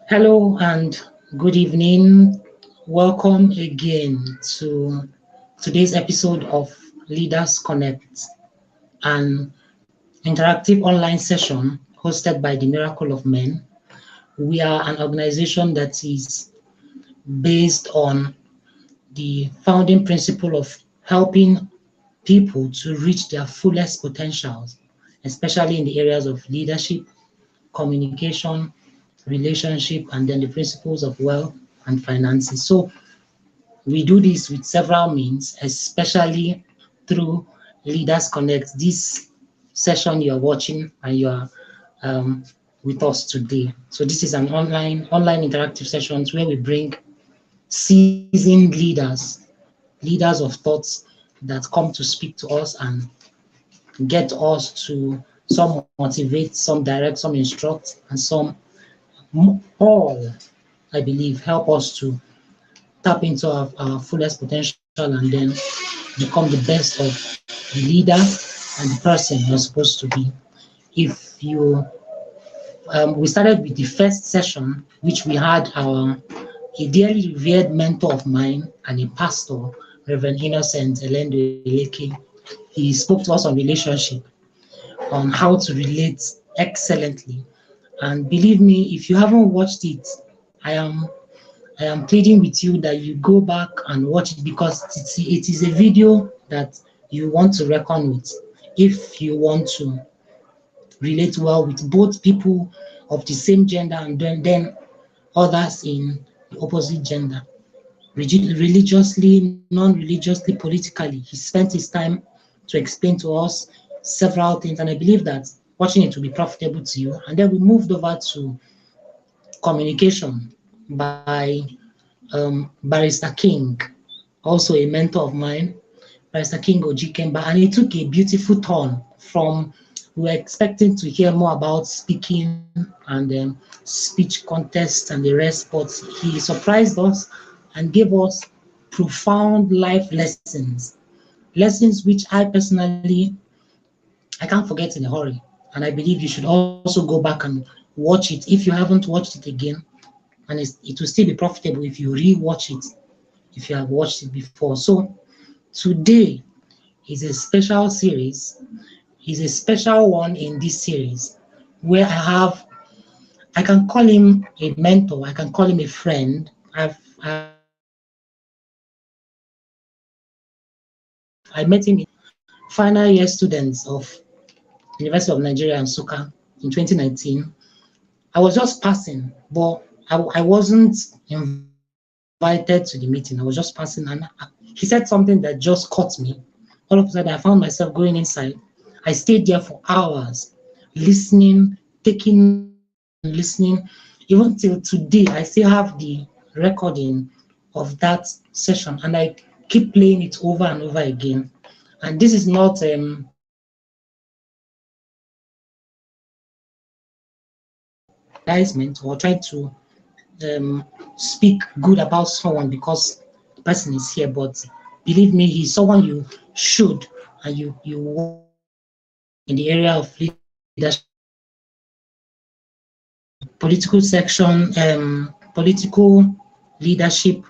Hello and good evening. Welcome again to today's episode of Leaders Connect, an interactive online session hosted by the Miracle of Men. We are an organization that is based on the founding principle of helping people to reach their fullest potentials, especially in the areas of leadership, communication, relationship, and then the principles of wealth and finances. So we do this with several means, especially through Leaders Connect. This session you're watching and you're with us today. So this is an online interactive sessions where we bring seasoned leaders of thoughts that come to speak to us and get us to some motivate, some direct, some instruct, and some all, I believe, help us to tap into our fullest potential and then become the best of the leader and the person you're supposed to be. If you, we started with the first session, which we had a dearly revered mentor of mine and a pastor, Reverend Innocent Elendo Eleke. He spoke to us on relationship, on how to relate excellently. And believe me, if you haven't watched it, I am I am pleading with you that you go back and watch it because it is a video that you want to reckon with if you want to relate well with both people of the same gender and then others in the opposite gender. Religiously, non-religiously, politically, he spent his time to explain to us several things, and I believe that watching it will be profitable to you. And then we moved over to communication by Barrister King, also a mentor of mine, Barrister King Ojikemba, and it took a beautiful turn from we were expecting to hear more about speaking and speech contests and the rest, but he surprised us and gave us profound life lessons, lessons which I personally I can't forget in a hurry, and I believe you should also go back and watch it if you haven't watched it again, and it will still be profitable if you re-watch it if you have watched it before. So today is a special series, is a special one in this series where I can call him a mentor, I can call him a friend. I met him in final year students of University of Nigeria and Nsukka in 2019. I was just passing, but I wasn't invited to the meeting. I was just passing, and he said something that just caught me. All of a sudden, I found myself going inside. I stayed there for hours, listening, taking notes, listening, and listening. Even till today, I still have the recording of that session, and I keep playing it over and over again. And this is not advertisement or trying to speak good about someone because the person is here, but believe me, he's someone you should and you want in the area of leadership, political section, political leadership,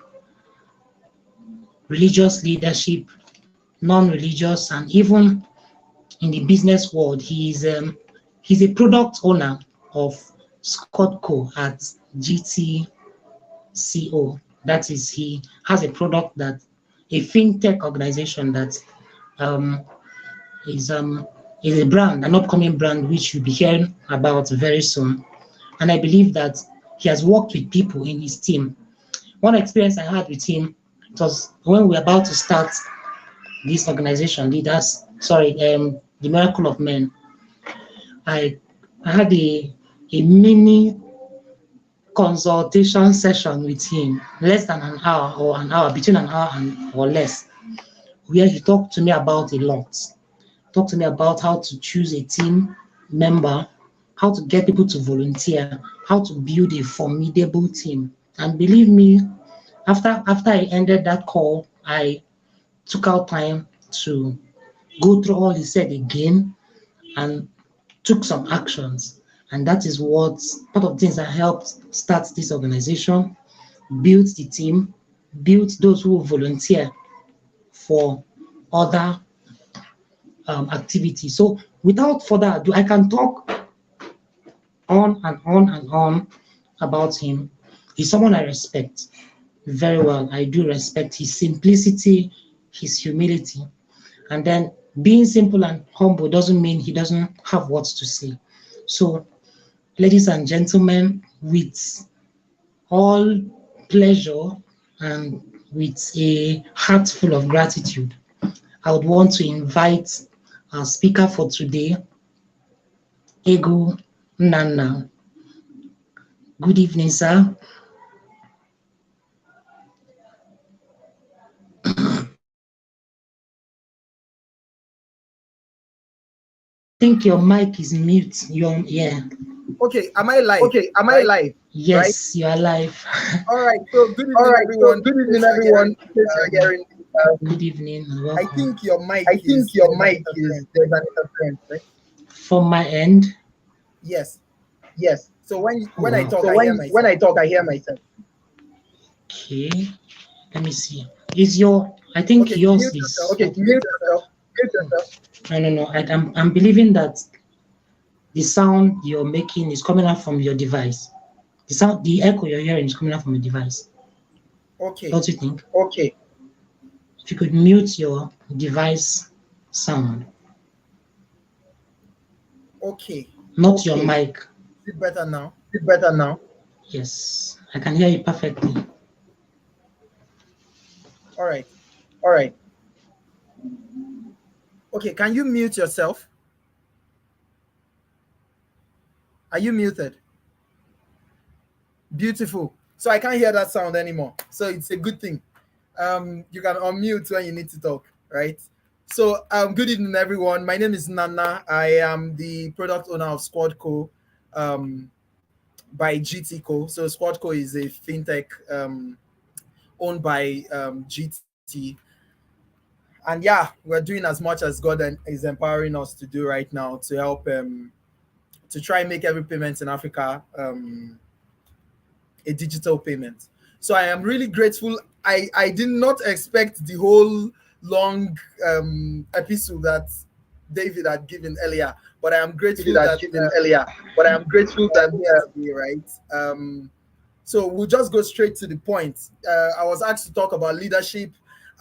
religious leadership, non-religious, and even in the business world. He's a product owner of Scotco at GTCO. That is, he has a product that a fintech organization that um, is is a brand, an upcoming brand which you'll be hearing about very soon. And I believe that he has worked with people in his team. One experience I had with him, it was when we were about to start this organization, the Miracle of Men. I I had a mini consultation session with him, less than an hour or an hour, between an hour and or less, where he talked to me about a lot. Talked to me about how to choose a team member, how to get people to volunteer, how to build a formidable team. And believe me, after I ended that call, I took out time to go through all he said again and took some actions. And that is what part of things that helped start this organization, build the team, build those who volunteer for other activities. So without further ado, I can talk on and on and on about him. He's someone I respect very well. I do respect his simplicity, his humility. And then being simple and humble doesn't mean he doesn't have words to say. So, ladies and gentlemen, with all pleasure and with a heart full of gratitude, I would want to invite our speaker for today, Egwu Nnanna. Good evening, sir. I think your mic is mute. Yeah. Okay, am I live? Okay, am I live? Yes, you are live. All right. So good evening, All right. So everyone. good evening, Yes, I everyone. hear- In case you're hearing, Good evening and I welcome. think your mic. I think your mic is there's an interference, right? From my end. Yes. Yes. So when Oh, I wow. talk, So I hear myself. when I talk, I hear myself. Okay. Let me see. Is your I think Okay, yours mute is yourself. Okay, mute yourself. Mute yourself. no. I'm believing that the sound you're making is coming out from your device. The echo you're hearing is coming out from your device. Okay. Don't you think? Okay. If you could mute your device sound, Okay. not your Okay. mic. Is it better now? Is it better now? Yes, I can hear you perfectly. All right. All right. Okay, can you mute yourself? Are you muted? Beautiful. So I can't hear that sound anymore. So it's a good thing. You can unmute when you need to talk, right? So good evening, everyone. My name is Nnanna. I am the product owner of Squadco by GTCo. So Squadco is a fintech owned by GT. And yeah, we're doing as much as God is empowering us to do right now to help to try and make every payment in Africa a digital payment. So I am really grateful. I did not expect the whole long episode that David had given earlier, but I am grateful That that given earlier, but I'm grateful that today, right? So we'll just go straight to the point. I was asked to talk about leadership,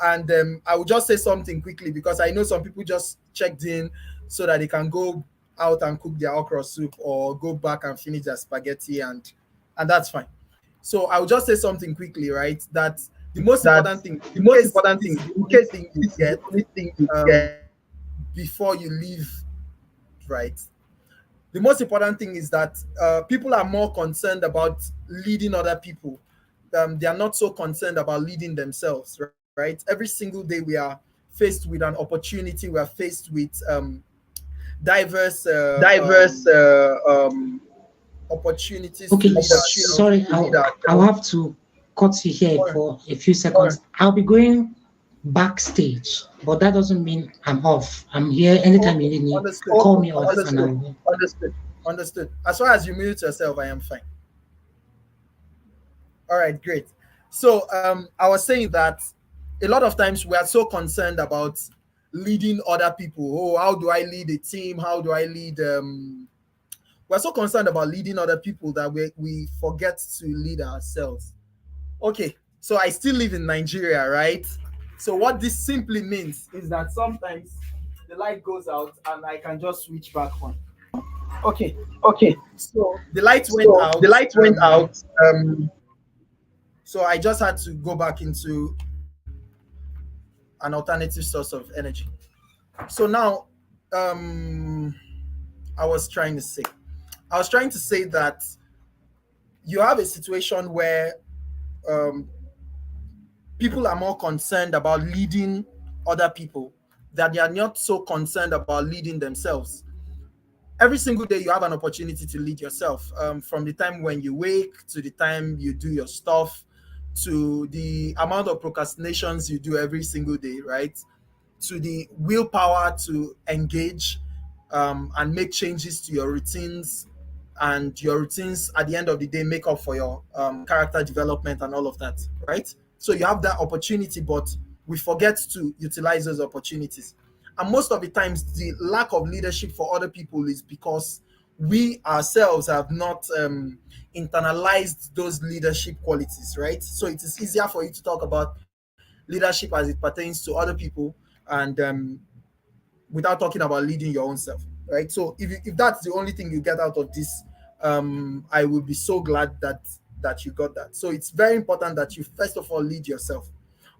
and I will just say something quickly because I know some people just checked in so that they can go out and cook their okra soup or go back and finish their spaghetti, and that's fine. So I will just say something quickly, right? That the most important thing, the most important thing, in case thing this is the only thing you um, get before you leave, right? The most important thing is that people are more concerned about leading other people. They are not so concerned about leading themselves, right? Every single day we are faced with an opportunity. We are faced with diverse diverse opportunities Okay, to lead ourselves. sorry, I'll have to cut you here for a few seconds. I'll be going backstage, but that doesn't mean I'm off. I'm here anytime you need me. Understood. Call me off and Understood. I'll Understood. As far as you mute yourself, I am fine. All right, great. So I was saying that a lot of times we are so concerned about leading other people. Oh, how do I lead a team? How do I lead? We're so concerned about leading other people that we forget to lead ourselves. Okay, so I still live in Nigeria, right? So what this simply means is that sometimes the light goes out and I can just switch back on. Okay, okay. so the light went out. The light went out. So I just had to go back into an alternative source of energy. So now, I was trying to say, that you have a situation where um, people are more concerned about leading other people, that they are not so concerned about leading themselves. Every single day you have an opportunity to lead yourself, from the time when you wake to the time you do your stuff to the amount of procrastinations you do every single day, right? To the willpower to engage and make changes to your routines and your routines at the end of the day make up for your character development and all of that, right? So you have that opportunity, but we forget to utilize those opportunities. And most of the times, the lack of leadership for other people is because we ourselves have not internalized those leadership qualities, right? So it is easier for you to talk about leadership as it pertains to other people, and without talking about leading your own self, right? So if that's the only thing you get out of this, I will be so glad that you got that. So it's very important that you first of all lead yourself.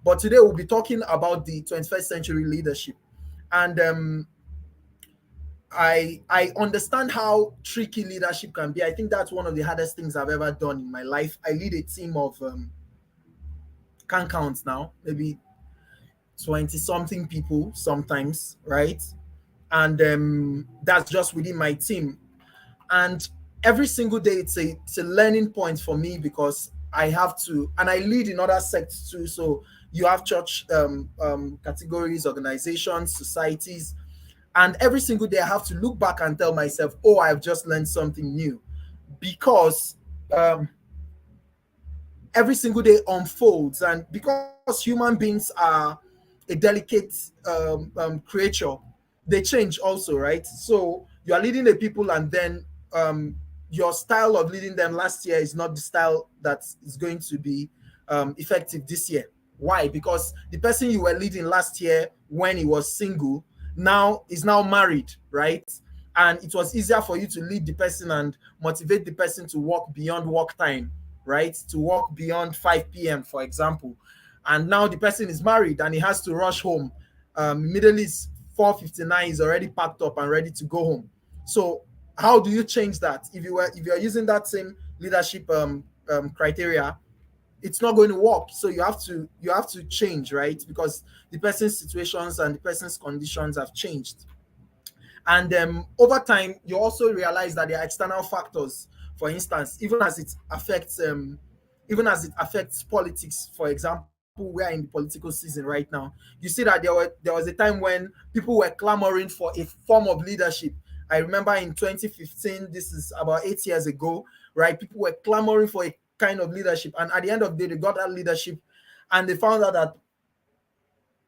But today we'll be talking about the 21st century leadership, and I understand how tricky leadership can be. I think that's one of the hardest things I've ever done in my life. I lead a team of can't count now, maybe 20 something people sometimes, right? And that's just within my team. And every single day it's a learning point for me, because I have to, and I lead in other sects too. So you have church categories, organizations, societies, and every single day I have to look back and tell myself, oh, I've just learned something new, because every single day unfolds, and because human beings are a delicate creature, they change also, right? So you are leading the people, and then your style of leading them last year is not the style that is going to be effective this year. Why? Because the person you were leading last year when he was single now is now married, right? And it was easier for you to lead the person and motivate the person to work beyond work time, right? To work beyond 5 p.m., for example. And now the person is married and he has to rush home. Immediately it's 4:59, he's already packed up and ready to go home. So how do you change that? If you're using that same leadership criteria, it's not going to work. So you have to change, right? Because the person's situations and the person's conditions have changed. And over time, you also realize that there are external factors. For instance, even as it affects politics. For example, we are in the political season right now. You see that there was a time when people were clamoring for a form of leadership. I remember in 2015, this is about 8 years ago, right? People were clamoring for a kind of leadership, and at the end of the day, they got that leadership, and they found out that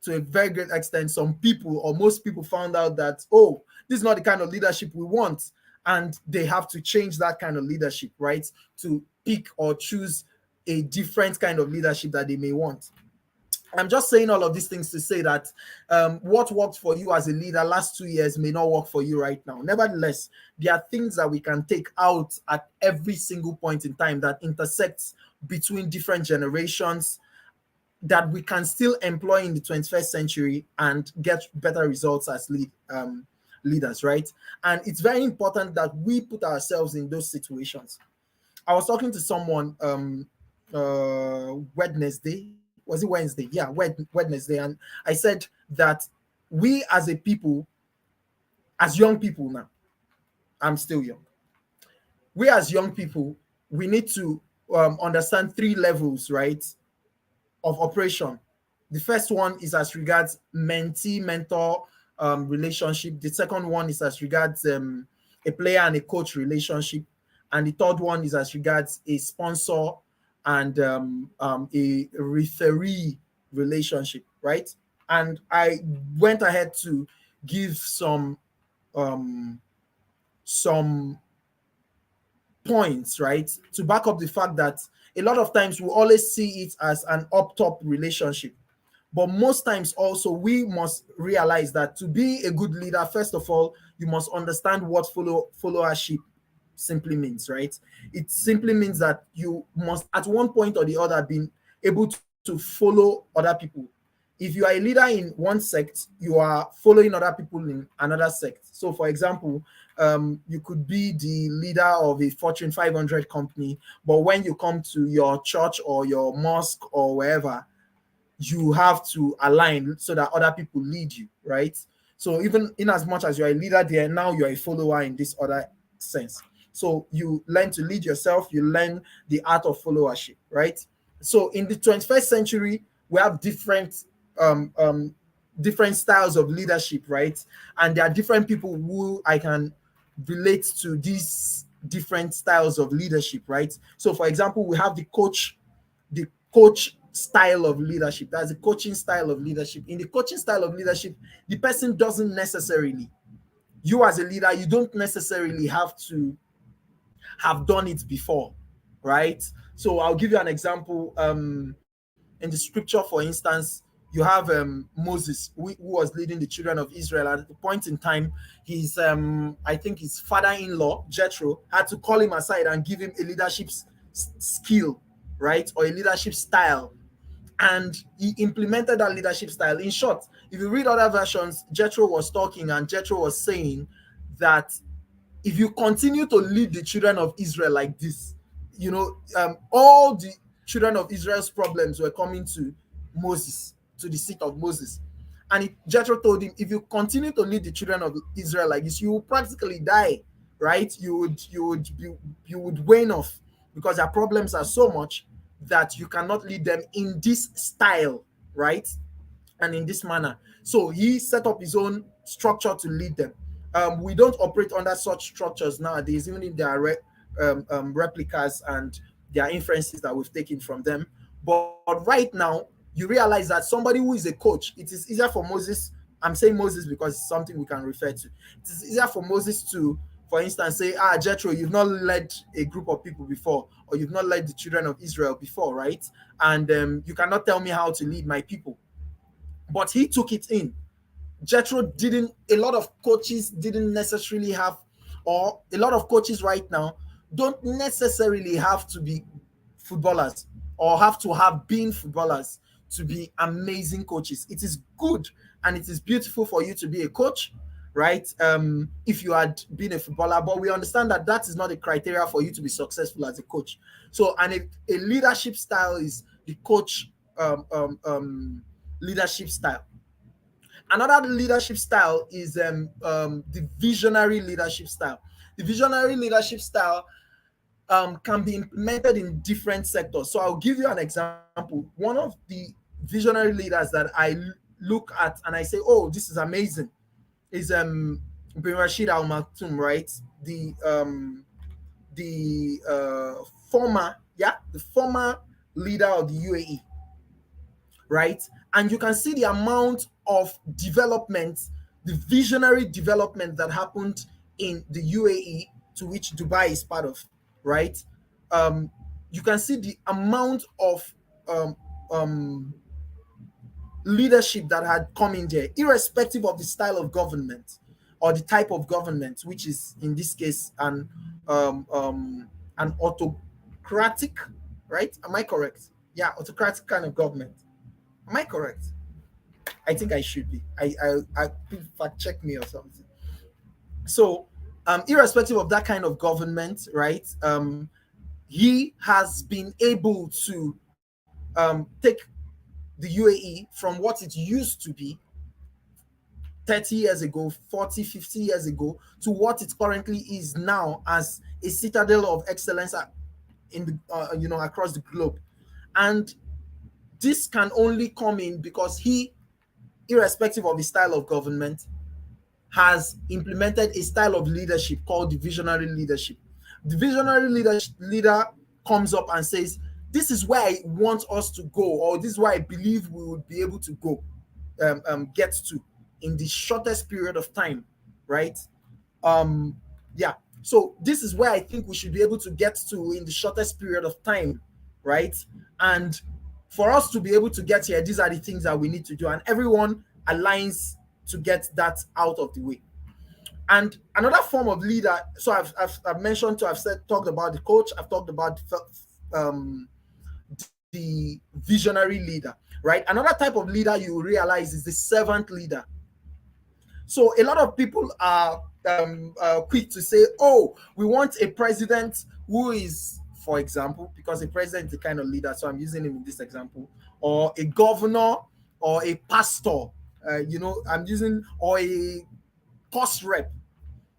to a very great extent, some people or most people found out that, oh, this is not the kind of leadership we want. And they have to change that kind of leadership, right? To pick or choose a different kind of leadership that they may want. I'm just saying all of these things to say that what worked for you as a leader last 2 years may not work for you right now. Nevertheless, there are things that we can take out at every single point in time that intersects between different generations, that we can still employ in the 21st century and get better results as leaders, right? And it's very important that we put ourselves in those situations. I was talking to someone Wednesday. Was it Wednesday? Yeah, Wednesday. And I said that we as a people, as young people now, I'm still young. We as young people, we need to understand 3 levels, right, of operation. The first one is as regards mentee-mentor relationship. The second one is as regards a player and a coach relationship. And the third one is as regards a sponsor and a referee relationship, right? And I went ahead to give some points, right, to back up the fact that a lot of times we always see it as an up-top relationship. But most times also we must realize that to be a good leader, first of all, you must understand what followership simply means, right? It simply means that you must at one point or the other be able to follow other people. If you are a leader in one sect, you are following other people in another sect. So for example, you could be the leader of a Fortune 500 company, but when you come to your church or your mosque or wherever, you have to align so that other people lead you, right? So even in as much as you're a leader there, now you're a follower in this other sense. So you learn to lead yourself, you learn the art of followership, right? So in the 21st century, we have um, um, different styles of leadership, right? And there are different people who I can relate to this different styles of leadership, right? So for example, we have the coach style of leadership. That's the coaching style of leadership. In the coaching style of leadership, the person doesn't necessarily, you as a leader, you don't necessarily have to have done it before, right? So I'll give you an example. In the scripture, for instance, you have Moses, who was leading the children of Israel. At the point in time, his I think his father-in-law Jethro had to call him aside and give him a leadership skill, right, or a leadership style, and he implemented that leadership style. In short, if you read other versions, Jethro was talking, and Jethro was saying that if you continue to lead the children of Israel like this, all the children of Israel's problems were coming to Moses, to the seat of Moses. And Jethro told him, if you continue to lead the children of Israel like this, you will practically die, right? You would wane off, because their problems are so much that you cannot lead them in this style, right? And in this manner. So he set up his own structure to lead them. We don't operate under such structures nowadays, even if there are replicas and there are inferences that we've taken from them. But right now, you realize that somebody who is a coach, it is easier for Moses. I'm saying Moses because it's something we can refer to. It is easier for Moses to, for instance, say, Jethro, you've not led a group of people before, or you've not led the children of Israel before, right? And you cannot tell me how to lead my people. But he took it in. Jethro didn't, a lot of coaches didn't necessarily have, or a lot of coaches right now don't necessarily have to be footballers or have to have been footballers to be amazing coaches. It is good and it is beautiful for you to be a coach, right? If you had been a footballer, but we understand that that is not a criteria for you to be successful as a coach. So, and a leadership style is the coach leadership style. Another leadership style is the visionary leadership style. The visionary leadership style can be implemented in different sectors. So I'll give you an example. One of the visionary leaders that I look at and I say, oh, this is amazing, is Bin Rashid Al Maktoum, right? The former leader of the UAE, right? And you can see the amount of development, the visionary development that happened in the UAE, to which Dubai is part of, right? You can see the amount of leadership that had come in there, irrespective of the style of government or the type of government, which is in this case an autocratic, right? Am I correct? Yeah, autocratic kind of government. Am I correct? I think I should be. I fact check me or something. So, irrespective of that kind of government, right? He has been able to take the UAE from what it used to be 30 years ago, 40, 50 years ago, to what it currently is now as a citadel of excellence in the across the globe. And this can only come in because he, irrespective of his style of government, has implemented a style of leadership called the visionary leadership. The visionary leader comes up and says, this is where I want us to go, or this is where I believe we would be able to go, get to in the shortest period of time, right? So this is where I think we should be able to get to in the shortest period of time, right? And for us to be able to get here, these are the things that we need to do, and everyone aligns to get that out of the way. And another form of leader, so I've mentioned, I've talked about the coach, I've talked about the visionary leader, right? Another type of leader you realize is the servant leader. So a lot of people are quick to say, oh, we want a president who is, for example, because a president is the kind of leader, so I'm using him in this example, or a governor or a pastor, or a cost rep.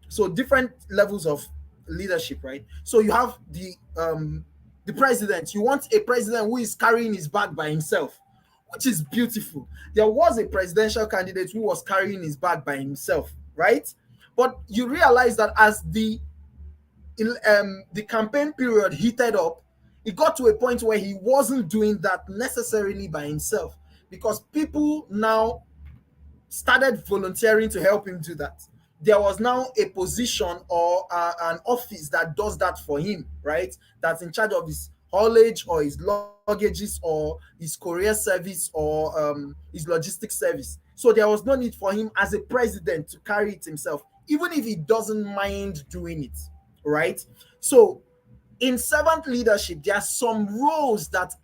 So different levels of leadership, right? So you have the president. You want a president who is carrying his bag by himself, which is beautiful. There was a presidential candidate who was carrying his bag by himself, right? But you realize that as the the campaign period heated up, it got to a point where he wasn't doing that necessarily by himself, because people now started volunteering to help him do that. There was now a position or an office that does that for him, right? That's in charge of his haulage or his luggages or his courier service or his logistics service. So there was no need for him as a president to carry it himself, even if he doesn't mind doing it, right? So in servant leadership, there are some roles that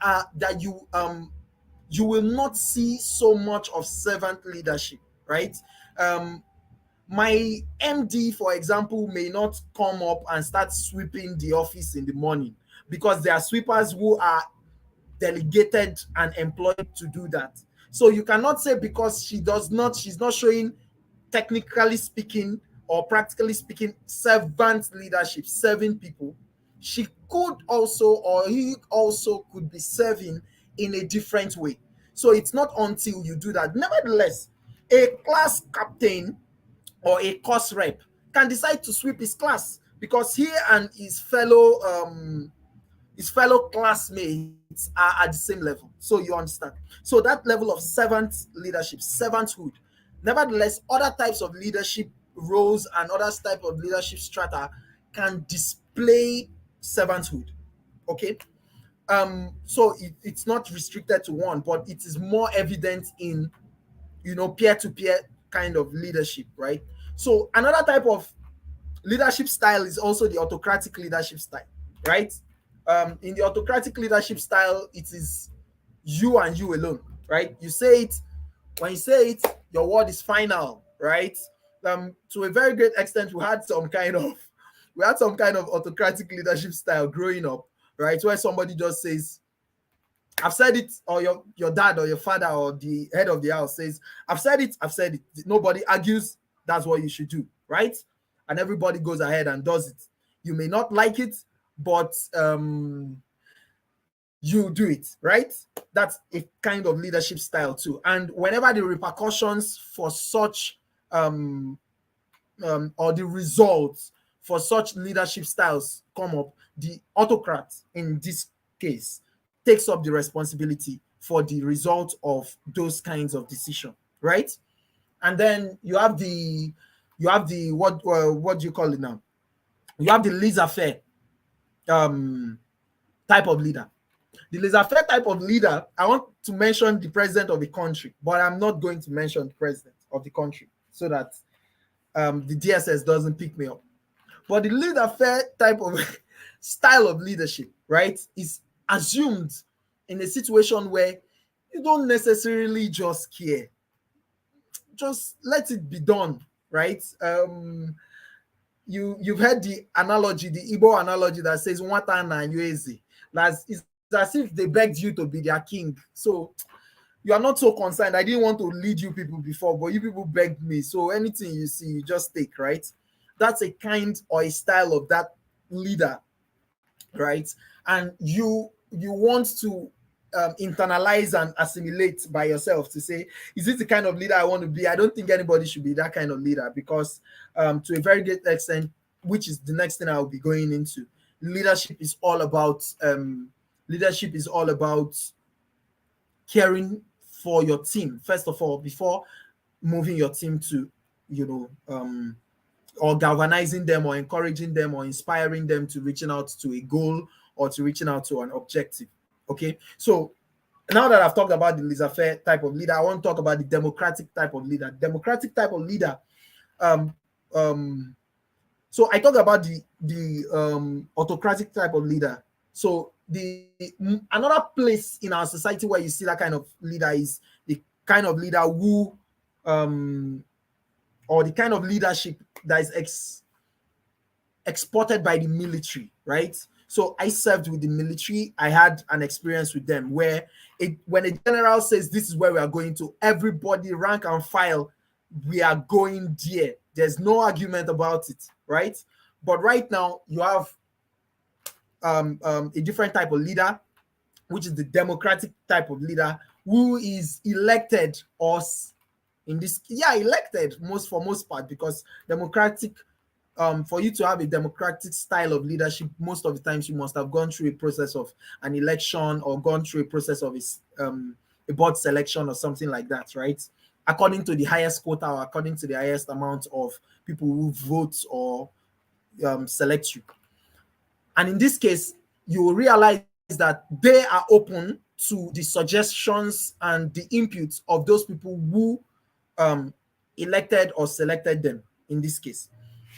you will not see so much of servant leadership, right? Um, my MD, for example, may not come up and start sweeping the office in the morning, because there are sweepers who are delegated and employed to do that. So you cannot say because she's not showing, technically speaking or practically speaking, servant leadership, serving people. She could also, or he also could be serving in a different way. So it's not until you do that. Nevertheless, a class captain or a course rep can decide to sweep his class, because he and his fellow classmates are at the same level. So you understand. So that level of servant leadership, servanthood. Nevertheless, other types of leadership roles and other type of leadership strata can display servanthood. Okay. So it's not restricted to one, but it is more evident in, peer-to-peer kind of leadership, right? So another type of leadership style is also the autocratic leadership style, right? In the autocratic leadership style, it is you and you alone, right? You say it. When you say it, your word is final, right? To a very great extent, we had some kind of autocratic leadership style growing up, right? Where somebody just says, I've said it, or your dad or your father or the head of the house says, I've said it, I've said it. Nobody argues, that's what you should do, right? And everybody goes ahead and does it. You may not like it, but you do it, right? That's a kind of leadership style too. And whenever the repercussions for such or the results for such leadership styles come up, the autocrat in this case takes up the responsibility for the result of those kinds of decision, right? And then you have the what do you call it now? You have the laissez-faire type of leader. The laissez-faire type of leader, I want to mention the president of the country, but I'm not going to mention the president of the country so that the DSS doesn't pick me up. But the laissez-faire type of style of leadership, right, is assumed in a situation where you don't necessarily just care. Just let it be done, right? You've heard the analogy, the Igbo analogy that says "Nwata na yuezi." It's as if they begged you to be their king. So you are not so concerned. I didn't want to lead you people before, but you people begged me. So anything you see, you just take, right? That's a kind or a style of that leader, right? And you want to internalize and assimilate by yourself to say, is this the kind of leader I want to be? I don't think anybody should be that kind of leader, because to a very great extent, which is the next thing I'll be going into, leadership is all about caring for your team, first of all, before moving your team to, or galvanizing them or encouraging them or inspiring them to reaching out to a goal or to reaching out to an objective. Okay, so now that I've talked about the laissez-faire type of leader, I want to talk about the democratic type of leader. Democratic type of leader. So I talked about the autocratic type of leader. So another place in our society where you see that kind of leader is the kind of leader who or the kind of leadership that is exported by the military, right? So I served with the military. I had an experience with them where when a general says this is where we are going to, everybody rank and file, we are going there. There's no argument about it, right? But right now you have a different type of leader, which is the democratic type of leader, who is elected elected for most part, because democratic for you to have a democratic style of leadership, most of the times you must have gone through a process of an election or gone through a process of a board selection or something like that, right? According to the highest quota or according to the highest amount of people who vote or select you. And in this case, you will realize that they are open to the suggestions and the inputs of those people who elected or selected them in this case.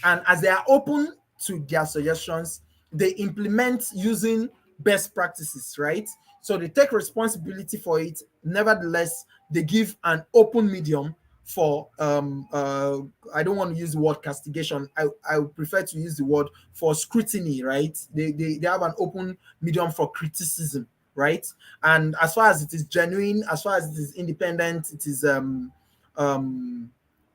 And as they are open to their suggestions, they implement using best practices, right? So they take responsibility for it. Nevertheless, they give an open medium for I don't want to use the word castigation. I would prefer to use the word for scrutiny, right? They have an open medium for criticism, right? And as far as it is genuine, as far as it is independent, it is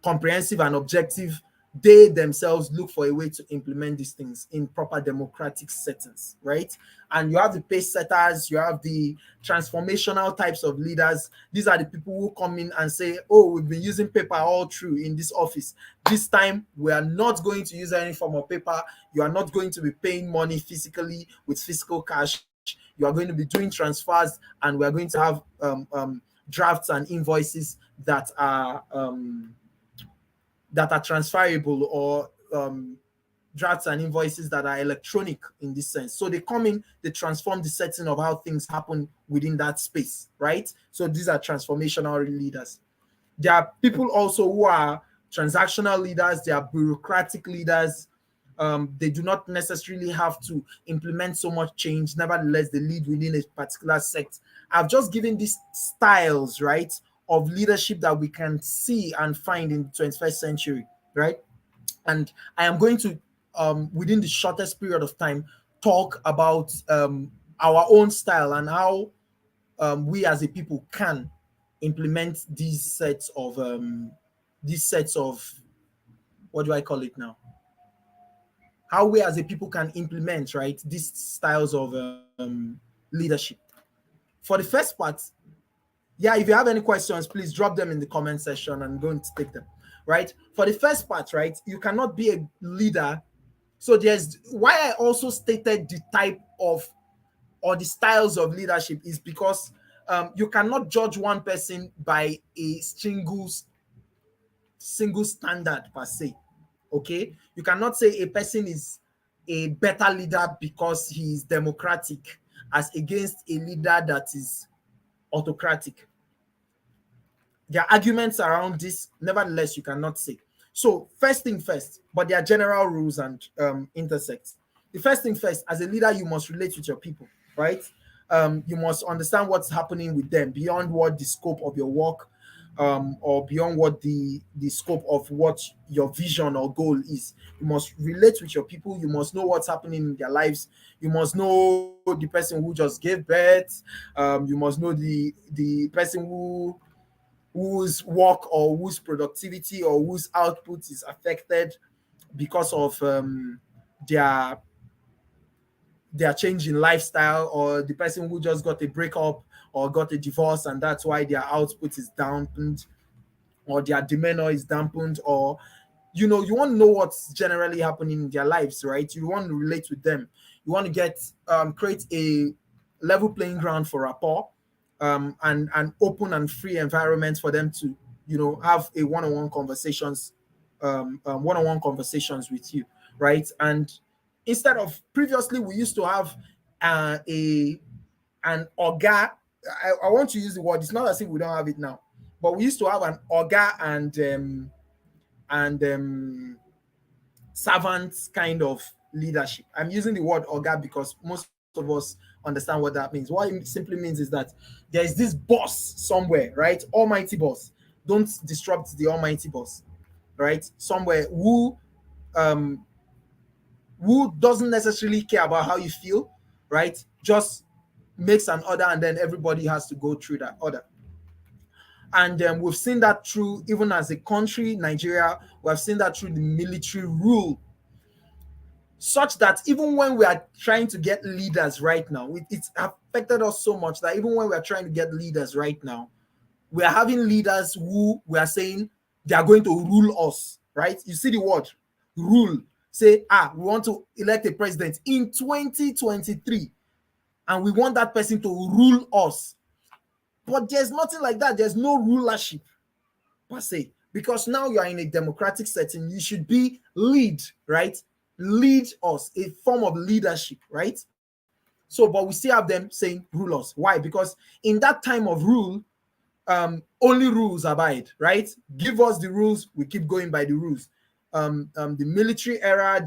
comprehensive and objective, they themselves look for a way to implement these things in proper democratic settings, right? And you have the pace setters, you have the transformational types of leaders. These are the people who come in and say, oh, we've been using paper all through in this office. This time, we are not going to use any form of paper. You are not going to be paying money physically with physical cash. You are going to be doing transfers, and we are going to have drafts and invoices that are transferable, or drafts and invoices that are electronic in this sense. So they come in, they transform the setting of how things happen within that space, right? So these are transformational leaders. There are people also who are transactional leaders, they are bureaucratic leaders. They do not necessarily have to implement so much change. Nevertheless, they lead within a particular sect. I've just given these styles, right, of leadership that we can see and find in the 21st century, right? And I am going to, within the shortest period of time, talk about our own style and how we as a people can implement these sets of what do I call it now? How we as a people can implement, right, these styles of leadership. For the first part, yeah, if you have any questions, please drop them in the comment section. I'm going to take them, right? For the first part, right, you cannot be a leader. So there's why I also stated the type of or the styles of leadership is because you cannot judge one person by a single standard per se. Okay, you cannot say a person is a better leader because he is democratic as against a leader that is autocratic. There are arguments around this. Nevertheless, you cannot say. So first thing first, but there are general rules and intersects. The first thing first, as a leader, you must relate with your people, right? You must understand what's happening with them beyond what the scope of your work or beyond what the scope of what your vision or goal is. You must relate with your people. You must know what's happening in their lives. You must know the person who just gave birth. You must know the person whose work or whose productivity or whose output is affected because of their change in lifestyle, or the person who just got a breakup or got a divorce and that's why their output is dampened or their demeanor is dampened, or you want to know what's generally happening in their lives, right? You want to relate with them. You want to get create a level playing ground for rapport, and an open and free environment for them to have a one-on-one conversations with you, right? And instead of previously we used to have an oga. I want to use the word, it's not as if we don't have it now, but we used to have an oga and servant kind of leadership. I'm using the word oga because most of us understand what that means. What it simply means is that there is this boss somewhere, right? Almighty boss. Don't disrupt the almighty boss, right? Somewhere who doesn't necessarily care about how you feel, right? Just makes an order and then everybody has to go through that order. And we've seen that through, even as a country, Nigeria, we've seen that through the military rule, such that even when we are trying to get leaders right now, it's affected us so much that even when we are trying to get leaders right now, we are having leaders who we are saying they are going to rule us, right? You see the word rule. say, we want to elect a president in 2023 and we want that person to rule us. But there's nothing like that. There's no rulership per se, because now you are in a democratic setting. You should be lead, right? Lead us, a form of leadership, right? So, but we still have them saying rule us. Why? Because in that time of rule, only rules abide, right? Give us the rules, we keep going by the rules. The military era,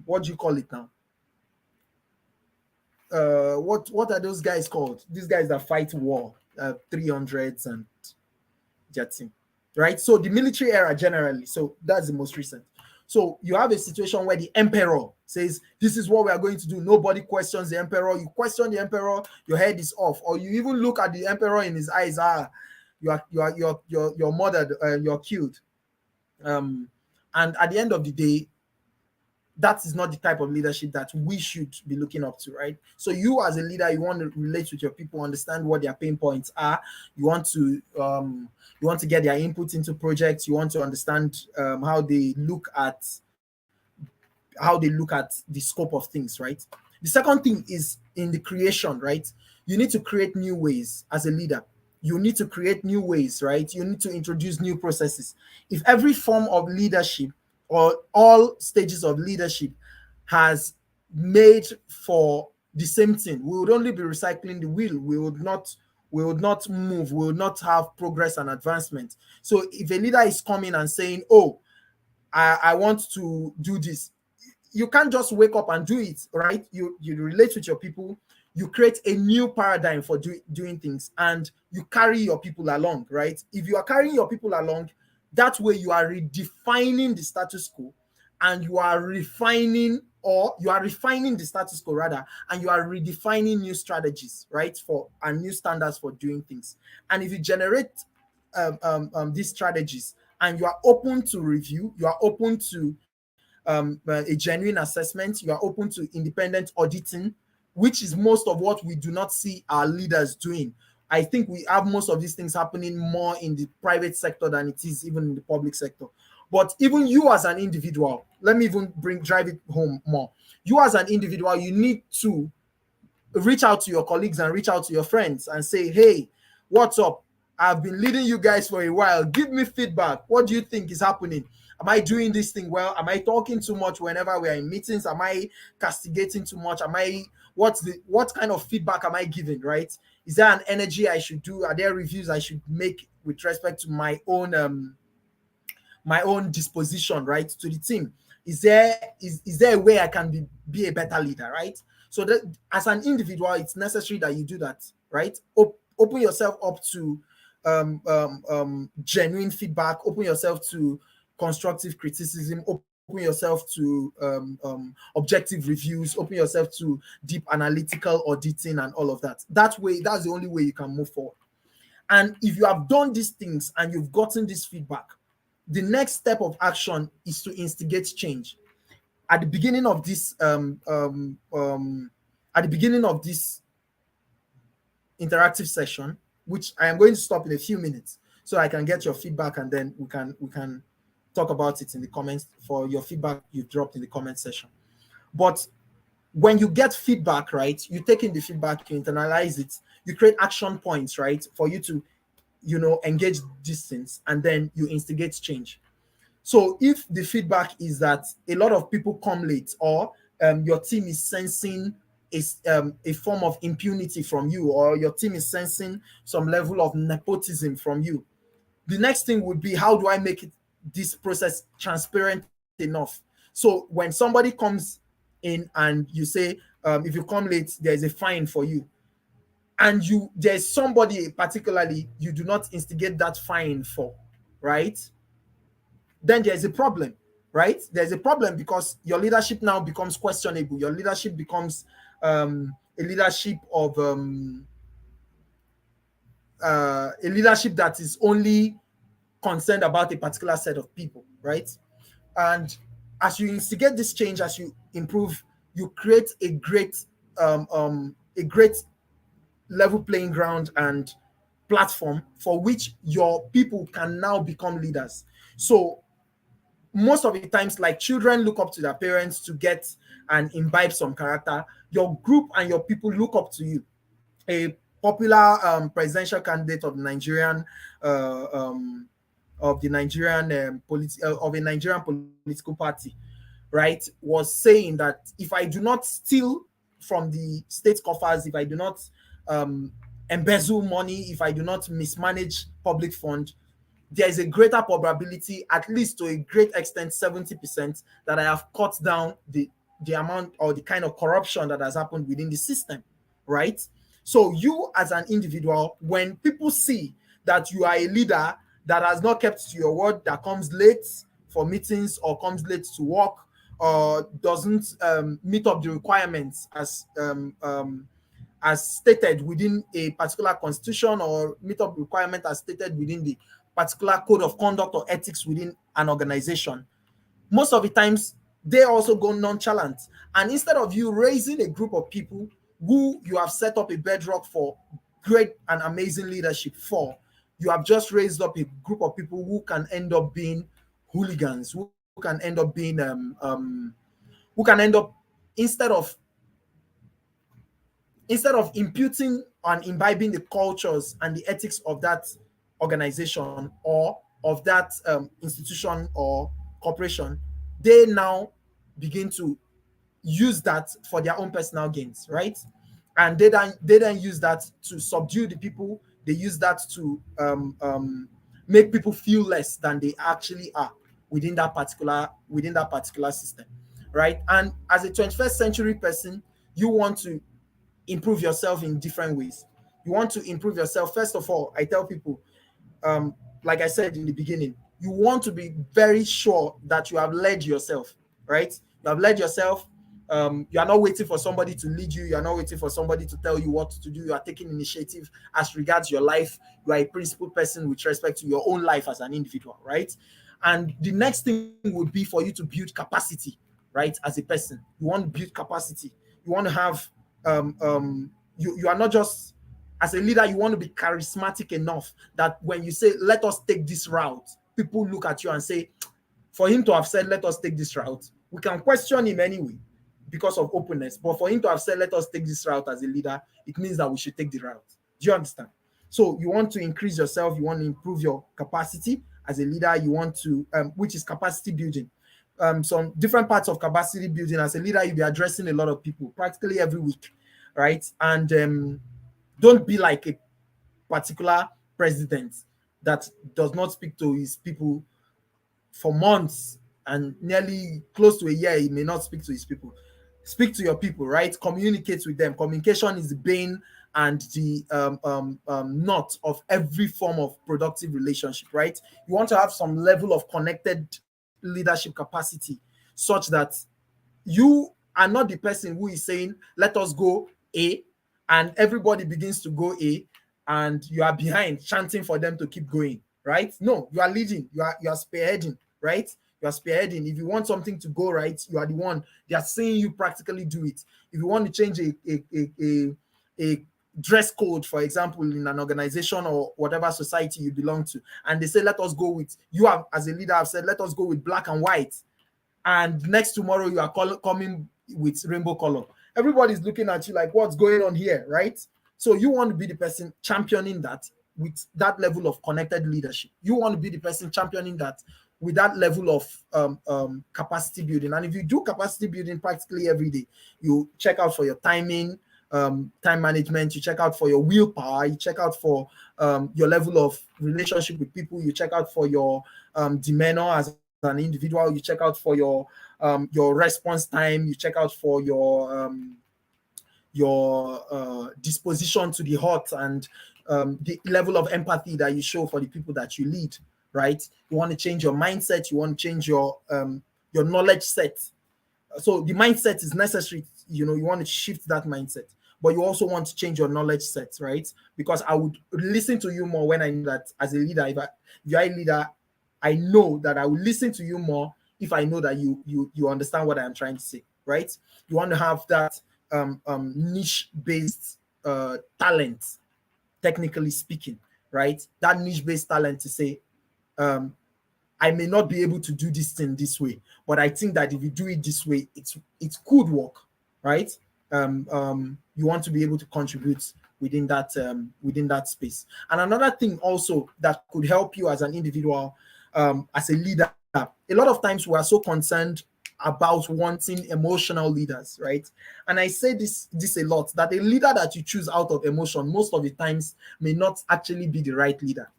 what do you call it now? What are those guys called? These guys that fight war, 300s and their team, right? So the military era generally, so that's the most recent. So you have a situation where the emperor says, this is what we are going to do. Nobody questions the emperor. You question the emperor, your head is off. Or you even look at the emperor in his eyes, you're murdered, you're killed. And at the end of the day, that is not the type of leadership that we should be looking up to, right? So you as a leader, you want to relate with your people, understand what their pain points are. You want to get their input into projects. You want to understand how they look at the scope of things, right? The second thing is in the creation, right? You need to create new ways as a leader. You need to create new ways, right? You need to introduce new processes. If every form of leadership or all stages of leadership has made for the same thing, we would only be recycling the wheel. We would not move. We would not have progress and advancement. So if a leader is coming and saying, I want to do this, you can't just wake up and do it, right? You relate with your people, you create a new paradigm for doing things, and you carry your people along, right? If you are carrying your people along, that way you are redefining the status quo, and you are refining the status quo rather, and you are redefining new strategies, right, and new standards for doing things. And if you generate these strategies and you are open to review, you are open to a genuine assessment, you are open to independent auditing, which is most of what we do not see our leaders doing. I think we have most of these things happening more in the private sector than it is even in the public sector. But even you as an individual, let me even drive it home more. You as an individual, you need to reach out to your colleagues and reach out to your friends and say, hey, what's up? I've been leading you guys for a while. Give me feedback. What do you think is happening? Am I doing this thing well? Am I talking too much whenever we are in meetings? Am I castigating too much? What kind of feedback am I giving, right? Is there an energy I should do? Are there reviews I should make with respect to my own disposition, right, to the team? Is there a way I can be a better leader, right? So that as an individual, it's necessary that you do that, right? Open yourself up to genuine feedback. Open yourself to constructive criticism. Open yourself to objective reviews. Open yourself to deep analytical auditing and all of that. That's the only way you can move forward. And if you have done these things and you've gotten this feedback, the next step of action is to instigate change. At the beginning of this interactive session, which I am going to stop in a few minutes so I can get your feedback, and then we can talk about it in the comments for your feedback you dropped in the comment section. But when you get feedback, right, you take in the feedback, you internalize it, you create action points, right, for you to, engage these things, and then you instigate change. So if the feedback is that a lot of people come late, or your team is sensing a form of impunity from you, or your team is sensing some level of nepotism from you, the next thing would be, how do I make this process transparent enough? So when somebody comes in and you say, if you come late, there's a fine for you, and there's somebody particularly you do not instigate that fine for, right? Then there's a problem, right? There's a problem because your leadership now becomes questionable. Your leadership becomes a leadership that is only concerned about a particular set of people, right? And as you instigate this change, as you improve, you create a great level playing ground and platform for which your people can now become leaders. So most of the times, like children look up to their parents to get and imbibe some character, your group and your people look up to you. A popular presidential candidate of Nigerian of the Nigerian of a Nigerian political party, right, was saying that if I do not steal from the state coffers, if I do not embezzle money, if I do not mismanage public fund, there is a greater probability, at least to a great extent, 70%, that I have cut down the amount or the kind of corruption that has happened within the system, right? So you as an individual, when people see that you are a leader that has not kept to your word, that comes late for meetings or comes late to work or doesn't meet up the requirements as stated within a particular constitution or meet up requirement as stated within the particular code of conduct or ethics within an organization, most of the times they also go nonchalant. And instead of you raising a group of people who you have set up a bedrock for great and amazing leadership for, you have just raised up a group of people who can end up being hooligans, who can end up being who can end up, instead of imputing and imbibing the cultures and the ethics of that organization or of that institution or corporation, they now begin to use that for their own personal gains, right? And they then use that to subdue the people. They use that to make people feel less than they actually are within that particular system, right? And as a 21st century person, you want to improve yourself in different ways. You want to improve yourself. First of all, I tell people, like I said in the beginning, you want to be very sure that you have led yourself, right? You have led yourself. You are not waiting for somebody to lead you. You are not waiting for somebody to tell you what to do. You are taking initiative as regards your life. You are a principled person with respect to your own life as an individual, right? And the next thing would be for you to build capacity, right? As a person, you want to build capacity. You want to have you are not just, as a leader, you want to be charismatic enough that when you say, let us take this route, people look at you and say, for him to have said, let us take this route, we can question him anyway because of openness. But for him to have said, let us take this route as a leader, it means that we should take the route. Do you understand? So you want to increase yourself. You want to improve your capacity as a leader. You want to, which is capacity building. Some different parts of capacity building. As a leader, you'll be addressing a lot of people practically every week, right? And don't be like a particular president that does not speak to his people for months and nearly close to a year. He may not speak to his people. Speak to your people, right? Communicate with them. Communication is the bane and the knot of every form of productive relationship, right? You want to have some level of connected leadership capacity such that you are not the person who is saying, let us go A, and everybody begins to go A, and you are behind chanting for them to keep going, right? No, you are leading, you are spearheading, right? You are spearheading. If you want something to go right, you are the one. They are seeing you practically do it. If you want to change a dress code, for example, in an organization or whatever society you belong to, and they say, let us go with, you have, as a leader, have said, let us go with black and white. And next tomorrow, you are coming with rainbow color. Everybody's looking at you like, what's going on here, right? So you want to be the person championing that with that level of connected leadership. You want to be the person championing that with that level of capacity building. And if you do capacity building practically every day, you check out for your timing, time management, you check out for your willpower, you check out for your level of relationship with people, you check out for your demeanor as an individual, you check out for your response time, you check out for your disposition to the hurt and the level of empathy that you show for the people that you lead, right? You want to change your mindset, you want to change your knowledge set. So the mindset is necessary, you want to shift that mindset, but you also want to change your knowledge set, right? Because I would listen to you more when I know that as a leader, if you're a leader, I know that I will listen to you more if I know that you understand what I'm trying to say, right? You want to have that niche-based talent, technically speaking, right? That niche-based talent to say, I may not be able to do this thing this way, but I think that if you do it this way, it could work, right? You want to be able to contribute within that space. And another thing also that could help you as an individual, as a leader, a lot of times we are so concerned about wanting emotional leaders, right? And I say this a lot, that a leader that you choose out of emotion most of the times may not actually be the right leader.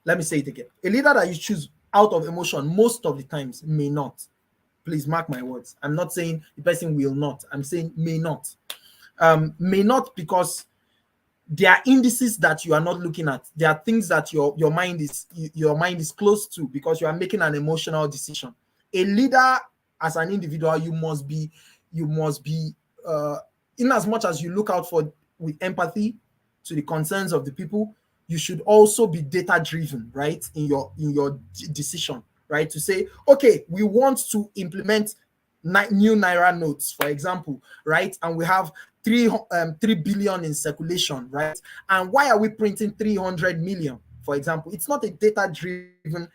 Let me say it again. A leader that you choose out of emotion most of the times may not. Please mark my words. I'm not saying the person will not. I'm saying may not. May not, because there are indices that you are not looking at. There are things that your mind is close to, because you are making an emotional decision. A leader, as an individual, you must be in as much as you look out for with empathy to the concerns of the people, you should also be data driven, right? In your decision, right? To say, okay, we want to implement new naira notes, for example, right? And we have 3 billion in circulation, right? And why are we printing 300 million, for example? It's not a data driven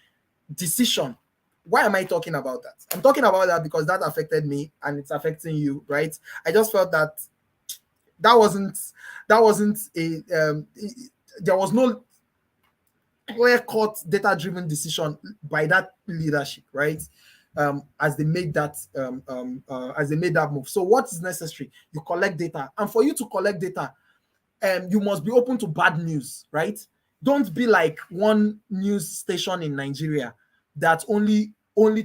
decision. Why am I talking about that? I'm talking about that because that affected me and it's affecting you, right? I just felt that wasn't a there was no clear-cut data-driven decision by that leadership, right? As they made that move. So what is necessary? You collect data, and for you to collect data, you must be open to bad news, right? Don't be like one news station in Nigeria that only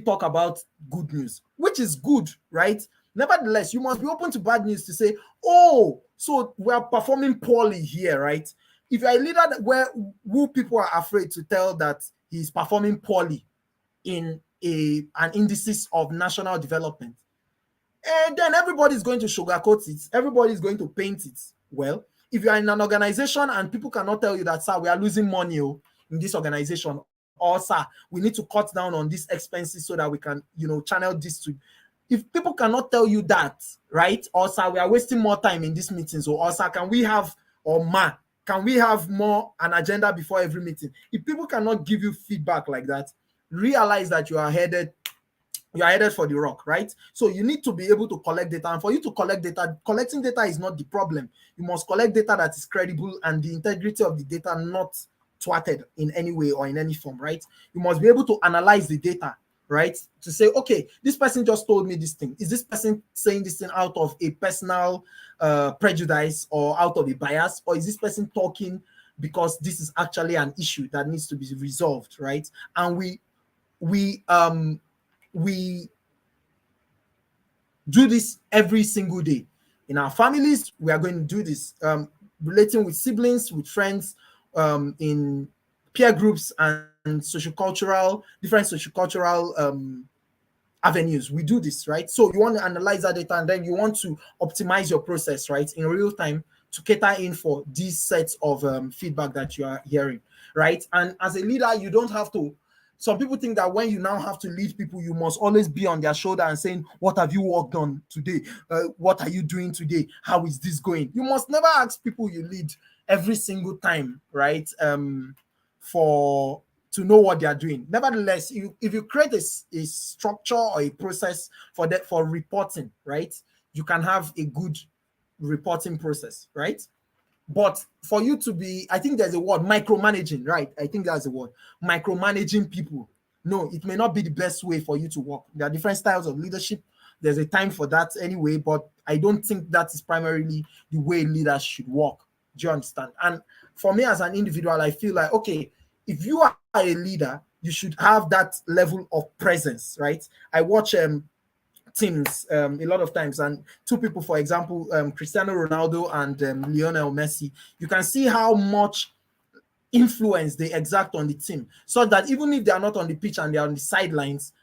talk about good news, which is good, right? Nevertheless, you must be open to bad news to say, oh, so we are performing poorly here, right? If you're a leader who people are afraid to tell that he's performing poorly in an indices of national development, and then everybody's going to sugarcoat it, everybody's going to paint it. Well, if you are in an organization and people cannot tell you that, sir, we are losing money in this organization, or sir, we need to cut down on these expenses so that we can, channel this to. If people cannot tell you that, right? Or sir, we are wasting more time in these meetings, or sir, can we have more an agenda before every meeting? If people cannot give you feedback like that, realize that you are headed for the rock, right? So you need to be able to collect data. And for you to collect data, collecting data is not the problem. You must collect data that is credible and the integrity of the data not thwarted in any way or in any form, right? You must be able to analyze the data, right? To say, okay, this person just told me this thing. Is this person saying this thing out of a personal prejudice or out of a bias? Or is this person talking because this is actually an issue that needs to be resolved, right? And we do this every single day. In our families, we are going to do this. Relating with siblings, with friends, in peer groups and different sociocultural avenues. We do this, right? So you want to analyze that data and then you want to optimize your process, right, in real time to cater in for these sets of feedback that you are hearing, right? And as a leader, you don't have to. Some people think that when you now have to lead people, you must always be on their shoulder and saying, what have you worked on today? What are you doing today? How is this going? You must never ask people you lead every single time, right? To know what they are doing. Nevertheless, if you create a structure or a process for reporting, right, you can have a good reporting process, right? But for you to be, I think there's a word, micromanaging, right? I think that's a word, micromanaging people. No, it may not be the best way for you to work. There are different styles of leadership. There's a time for that anyway, but I don't think that is primarily the way leaders should work. Do you understand? And for me as an individual, I feel like, okay, if you are a leader, you should have that level of presence, right? I watch teams a lot of times, and two people, for example, Cristiano Ronaldo and Lionel Messi, you can see how much influence they exert on the team, so that even if they are not on the pitch and they are on the sidelines,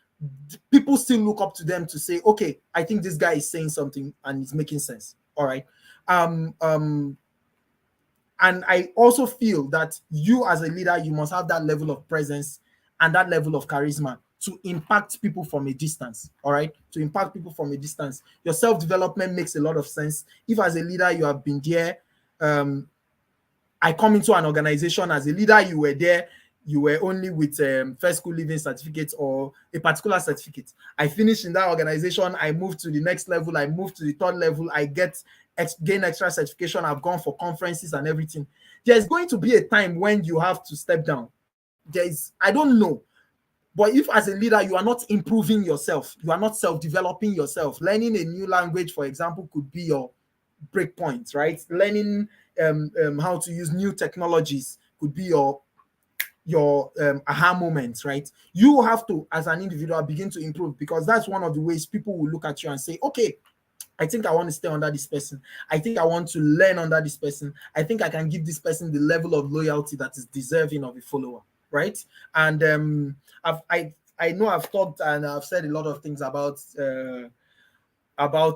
people still look up to them to say, okay, I think this guy is saying something and it's making sense. All right. And I also feel that you as a leader, you must have that level of presence and that level of charisma to impact people from a distance. All right. To impact people from a distance. Your self-development makes a lot of sense. If as a leader, you have been there, I come into an organization as a leader, you were there, you were only with first school living certificate or a particular certificate. I finish in that organization, I move to the next level, I move to the third level, I gain extra certification, I've gone for conferences and everything. There's going to be a time when you have to step down. I don't know. But if as a leader, you are not improving yourself, you are not self-developing yourself, learning a new language, for example, could be your break point, right? Learning how to use new technologies could be your aha moments, right? You have to, as an individual, begin to improve, because that's one of the ways people will look at you and say, okay, I think I want to stay under this person. I think I want to learn under this person. I think I can give this person the level of loyalty that is deserving of a follower, right? And I know I've talked and I've said a lot of things about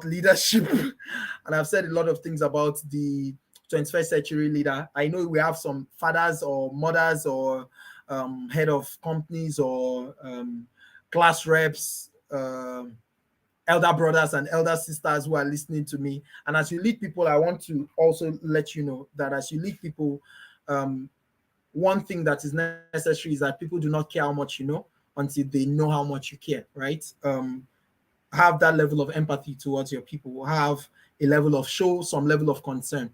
leadership, and I've said a lot of things about the 21st century leader. I know we have some fathers or mothers or head of companies or class reps, elder brothers and elder sisters who are listening to me. And as you lead people, I want to also let you know that as you lead people, one thing that is necessary is that people do not care how much you know until they know how much you care, right? Have that level of empathy towards your people, have a level of some level of concern.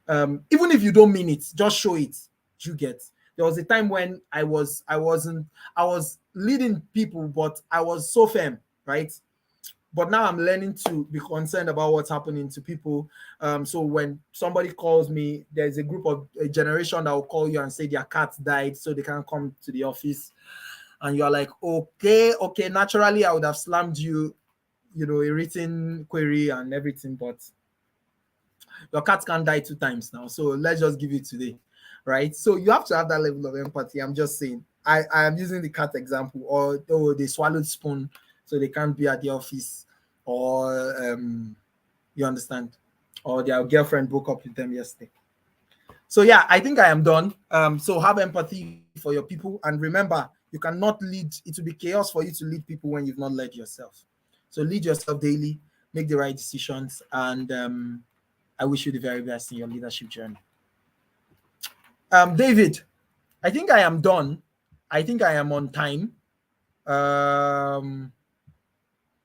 Even if you don't mean it, just show it. You get. There was a time when I was leading people, but I was so firm, right? But now I'm learning to be concerned about what's happening to people. So when somebody calls me, there's a generation that will call you and say their cat died, so they can't come to the office. And you're like, okay, naturally I would have slammed you, a written query and everything, but your cat can't die 2 times now. So let's just give it today, right? So you have to have that level of empathy. I'm just saying, I am using the cat example, or they swallowed spoon, so they can't be at the office, or you understand, or their girlfriend broke up with them yesterday. So yeah, I think I am done. So have empathy for your people, and remember, you cannot lead. It will be chaos for you to lead people when you've not led yourself. So lead yourself daily, make the right decisions, and I wish you the very best in your leadership journey. David, I think I am done. I think I am on time.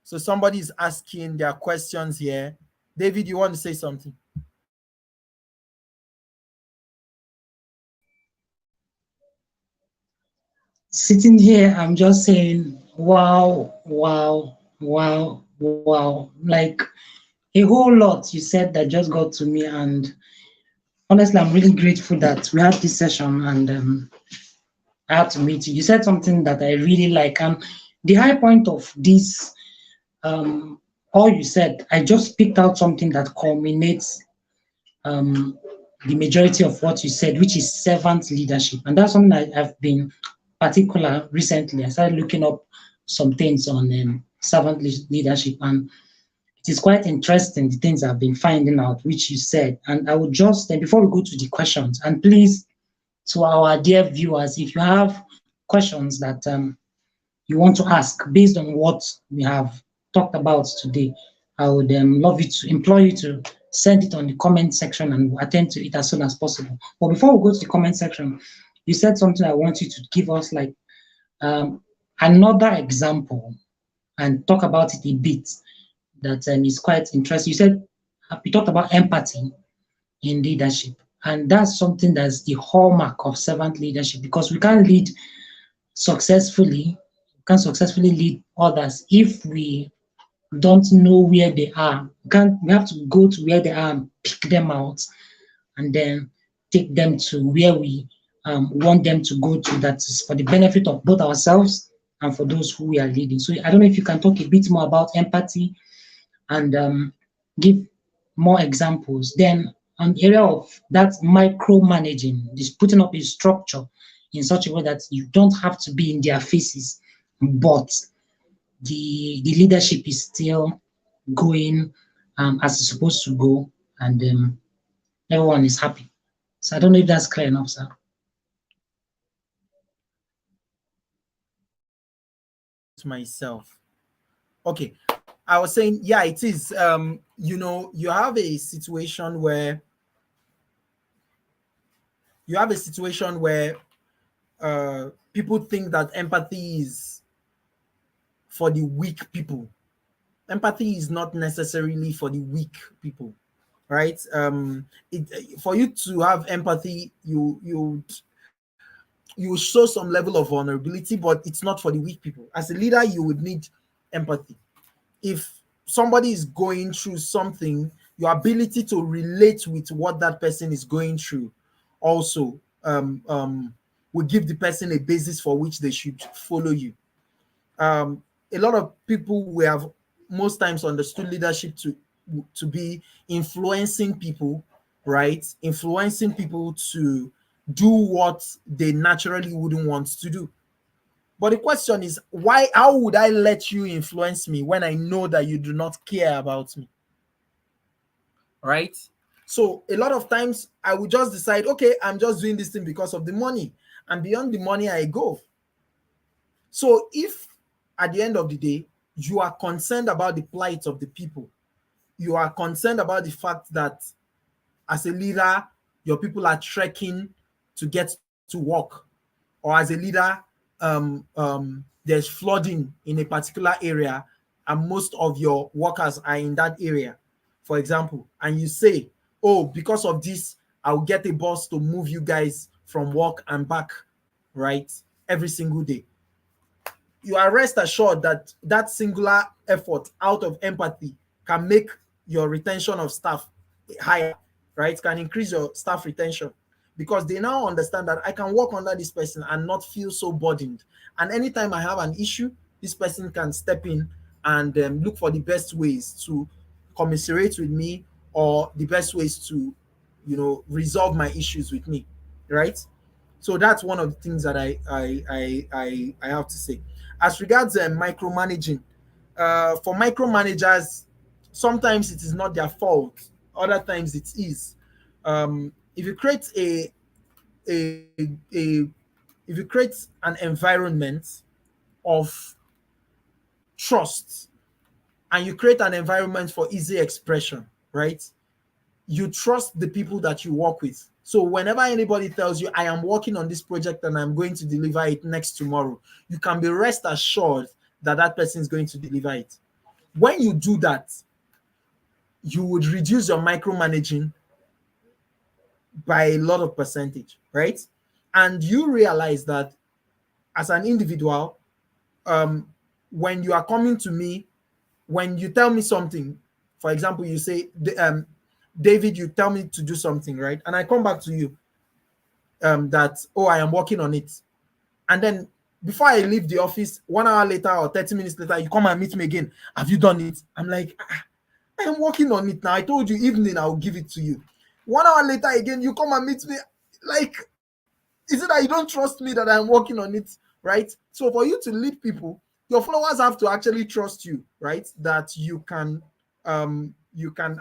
So somebody is asking their questions here. David, you want to say something? Sitting here, I'm just saying, wow, wow, wow, wow. Like a whole lot you said that just got to me. And honestly, I'm really grateful that we had this session, and I had to meet you. You said something that I really like. And the high point of this, all you said, I just picked out something that culminates the majority of what you said, which is servant leadership. And that's something I've been particular recently. I started looking up some things on servant leadership, and it is quite interesting, the things I've been finding out, which you said. And I would just, before we go to the questions, and please, to our dear viewers, if you have questions that you want to ask based on what we have talked about today, I would love you to implore you to send it on the comment section, and we'll attend to it as soon as possible. But before we go to the comment section, you said something I want you to give us like another example and talk about it a bit that is quite interesting. You said you talked about empathy in leadership, and that's something that's the hallmark of servant leadership, because we can't successfully lead others if we don't know where they are. We have to go to where they are and pick them out, and then take them to where we want them to go to. That is for the benefit of both ourselves and for those who we are leading. So I don't know if you can talk a bit more about empathy and give more examples. Then on the area of that micromanaging, just putting up a structure in such a way that you don't have to be in their faces, but the leadership is still going as it's supposed to go, and everyone is happy. So I don't know if that's clear enough, sir. Myself. Okay. I was saying, yeah, it is. You have a situation where you have a situation where people think that empathy is for the weak people. Empathy is not necessarily for the weak people, right? For you to have empathy, you show some level of vulnerability, but it's not for the weak people. As a leader, you would need empathy. If somebody is going through something, your ability to relate with what that person is going through also will give the person a basis for which they should follow you. A lot of people we have most times understood leadership to be influencing people, right? Influencing people to do what they naturally wouldn't want to do. But the question is, why? How would I let you influence me when I know that you do not care about me? Right? So a lot of times I would just decide, okay, I'm just doing this thing because of the money, and beyond the money I go. So if at the end of the day you are concerned about the plight of the people, you are concerned about the fact that as a leader your people are trekking to get to work, or as a leader there's flooding in a particular area and most of your workers are in that area, for example, and you say, oh, because of this I'll get a bus to move you guys from work and back, right, every single day. You are rest assured that that singular effort out of empathy can make your retention of staff higher, right? Can increase your staff retention, because they now understand that I can work under this person and not feel so burdened. And anytime I have an issue, this person can step in and look for the best ways to commiserate with me, or the best ways to, resolve my issues with me, right? So that's one of the things that I have to say. As regards micromanaging, for micromanagers, sometimes it is not their fault. Other times it is. If you create if you create an environment of trust, and you create an environment for easy expression, right? You trust the people that you work with. So whenever anybody tells you, I am working on this project and I'm going to deliver it next tomorrow, you can be rest assured that that person is going to deliver it. When you do that, you would reduce your micromanaging by a lot of percentage, right? And you realize that as an individual, when you are coming to me, when you tell me something, for example, you say, David, you tell me to do something, right? And I come back to you that, oh, I am working on it. And then before I leave the office, 1 hour later or 30 minutes later, you come and meet me again. Have you done it? I'm like, I am working on it now. I told you evening I'll give it to you. 1 hour later again, you come and meet me. Like, is it that you don't trust me that I'm working on it, right? So for you to lead people, your followers have to actually trust you, right? That you can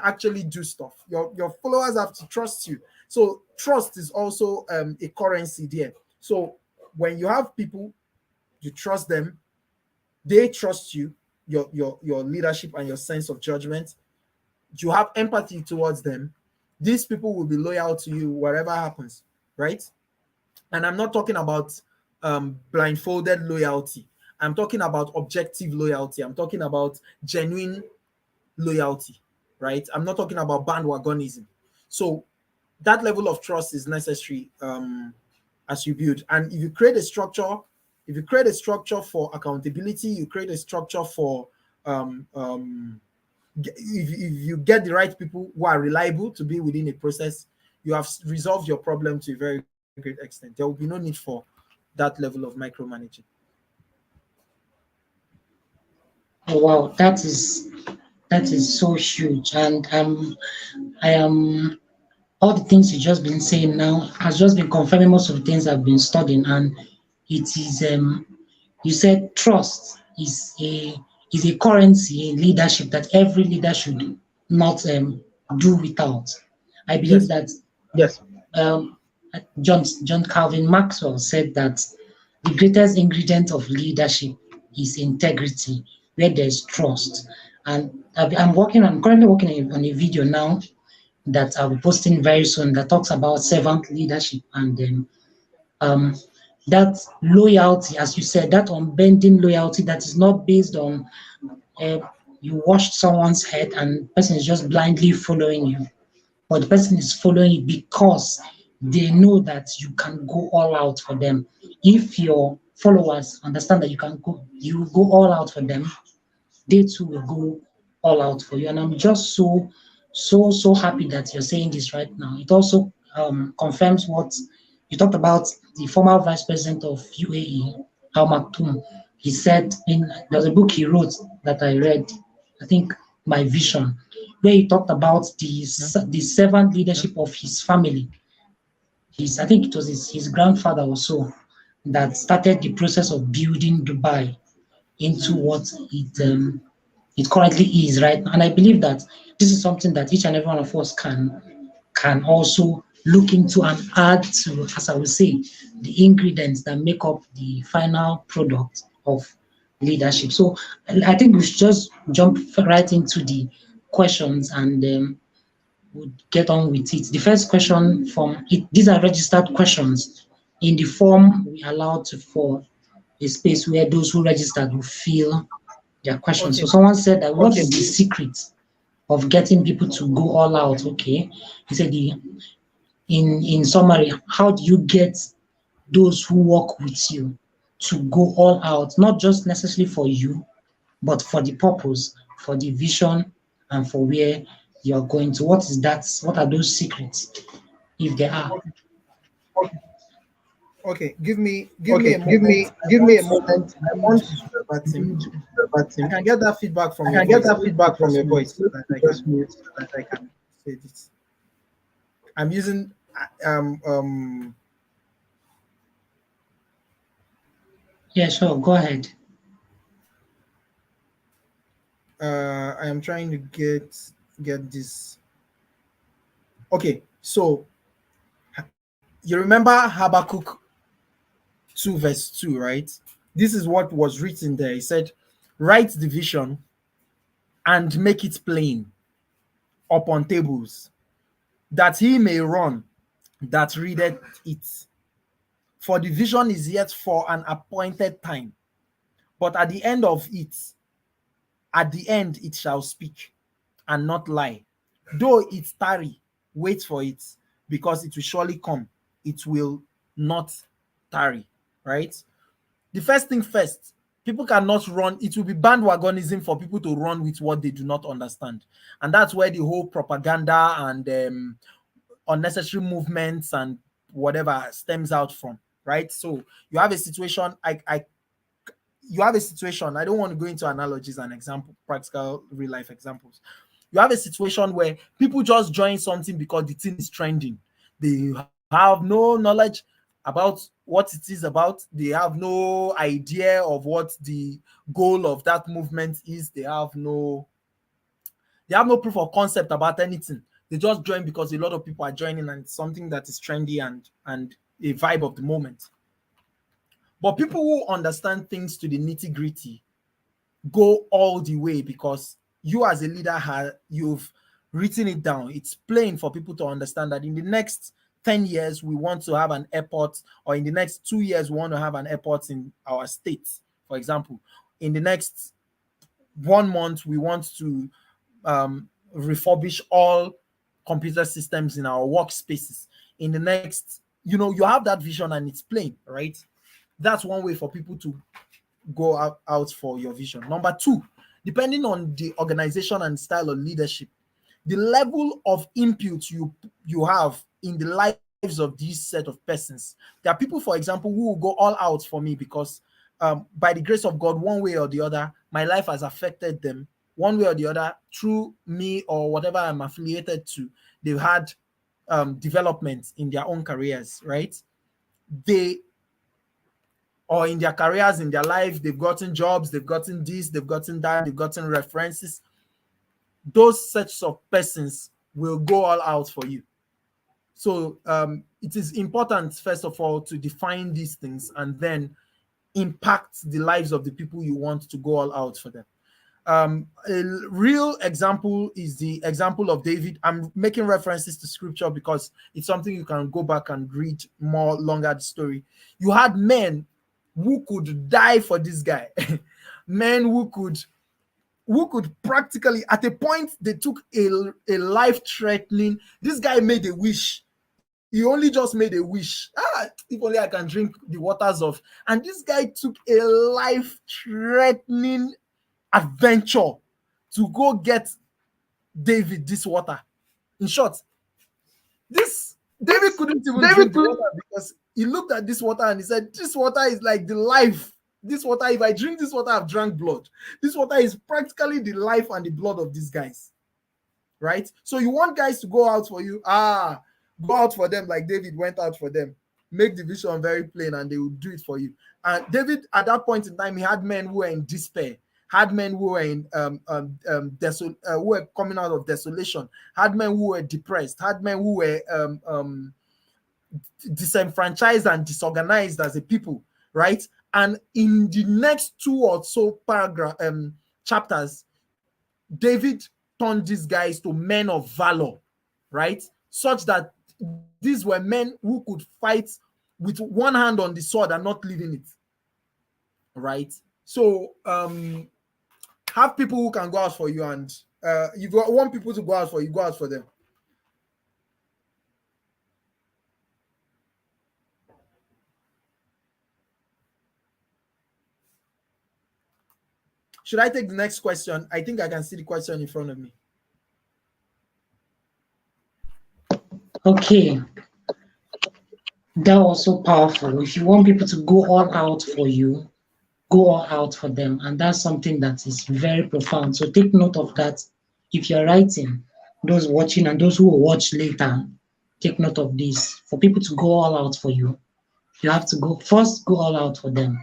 actually do stuff. Your followers have to trust you. So trust is also a currency there. So when you have people, you trust them, they trust you, your leadership and your sense of judgment. You have empathy towards them. These people will be loyal to you whatever happens, right? And I'm not talking about blindfolded loyalty. I'm talking about objective loyalty. I'm talking about genuine loyalty, right? I'm not talking about bandwagonism. So that level of trust is necessary as you build. And if you create a structure, for accountability, you create a structure for if you get the right people who are reliable to be within a process, you have resolved your problem to a very great extent. There will be no need for that level of micromanaging. Oh, wow, that is so huge. And I am all the things you've just been saying now has just been confirming most of the things I've been studying. And it is you said trust is a currency in leadership that every leader should not do without. I believe that Yes. John Calvin Maxwell said that the greatest ingredient of leadership is integrity, where there's trust. And I'm currently working on a video now that I'll be posting very soon that talks about servant leadership, and then um, that loyalty, as you said, that unbending loyalty that is not based on uh, you washed someone's head and the person is just blindly following you, but the person is following you because they know that you can go all out for them. If your followers understand that you go all out for them, they too will go all out for you. And I'm just so happy that you're saying this right now. It also confirms what you talked about. The former vice president of UAE, Al Maktoum, he said in there's a book he wrote that I read, I think My Vision, where he talked about the servant leadership of his family. I think it was his grandfather also that started the process of building Dubai into what it currently is right now. And I believe that this is something that each and every one of us can also look into and add to, as I would say, the ingredients that make up the final product of leadership. So I think we should just jump right into the questions, and we'll get on with it. The first question from it, these are registered questions in the form we allowed for a space where those who registered will fill their questions. Okay. So someone said that what is the secret of getting people to go all out? Okay, he said in summary, how do you get those who work with you to go all out, not just necessarily for you, but for the purpose, for the vision, and for where you're going to? What is that? What are those secrets, if there are? Okay, give me Okay, a moment. give me a moment. I want to verbatim. do verbatim. I can get that feedback from I your can get voice. that feedback from your voice. That I Just can mute so that I can say this. I'm using Yeah, sure, go ahead. I am trying to get this. Okay, so you remember Habakkuk 2 verse 2, right? This is what was written there. He said, write the vision and make it plain upon tables, that he may run that readeth it. For the vision is yet for an appointed time, but at the end it shall speak and not lie. Though it tarry, wait for it, because it will surely come. It will not tarry, right? The first thing first, people cannot run. It will be bandwagonism for people to run with what they do not understand. And that's where the whole propaganda and unnecessary movements and whatever stems out from, right? So you have a situation, you have a situation, I don't want to go into analogies and example, practical real life examples. You have a situation where people just join something because the thing is trending. They have no knowledge about what it is about. They have no idea of what the goal of that movement is. They have no proof of concept about anything. They just join because a lot of people are joining and it's something that is trendy and a vibe of the moment. But people who understand things to the nitty-gritty go all the way, because you as a leader you've written it down. It's plain for people to understand that in the next 10 years we want to have an airport, or in the next 2 years we want to have an airport in our state, for example. In the next 1 month we want to refurbish all computer systems in our workspaces. In the next, you have that vision and it's plain, right? That's one way for people to go out for your vision. Number two, depending on the organization and style of leadership, the level of input you have in the lives of these set of persons. There are people, for example, who will go all out for me because by the grace of God, one way or the other, my life has affected them one way or the other through me or whatever I'm affiliated to. They've had development in their own careers, right? Or in their careers, in their life, they've gotten jobs, they've gotten this, they've gotten that, they've gotten references. Those sets of persons will go all out for you. So it is important, first of all, to define these things and then impact the lives of the people you want to go all out for them. A real example is the example of David. I'm making references to scripture because it's something you can go back and read more longer the story. You had men who could die for this guy, men who could practically, at a point, they took a life-threatening. This guy made a wish. He only just made a wish. If only I can drink the waters of. And this guy took a life-threatening adventure to go get David this water. In short, this David couldn't even drink the water because he looked at this water and he said, "This water is like the life. This water, if I drink this water, I've drank blood. This water is practically the life and the blood of these guys." Right? So you want guys to go out for you. Go out for them like David went out for them. Make the vision very plain and they will do it for you. And David, at that point in time, he had men who were in despair, had men who were in who were coming out of desolation, had men who were depressed, had men who were disenfranchised and disorganized as a people, right? And in the next 2 or so chapters, David turned these guys to men of valor, right? Such that these were men who could fight with one hand on the sword and not leaving it, right? So have people who can go out for you, and you want people to go out for you, go out for them. Should I take the next question? I think I can see the question in front of me. Okay. That was so powerful. If you want people to go all out for you, go all out for them. And that's something that is very profound. So take note of that. If you're writing, those watching and those who will watch later, take note of this. For people to go all out for you, you have to go all out for them.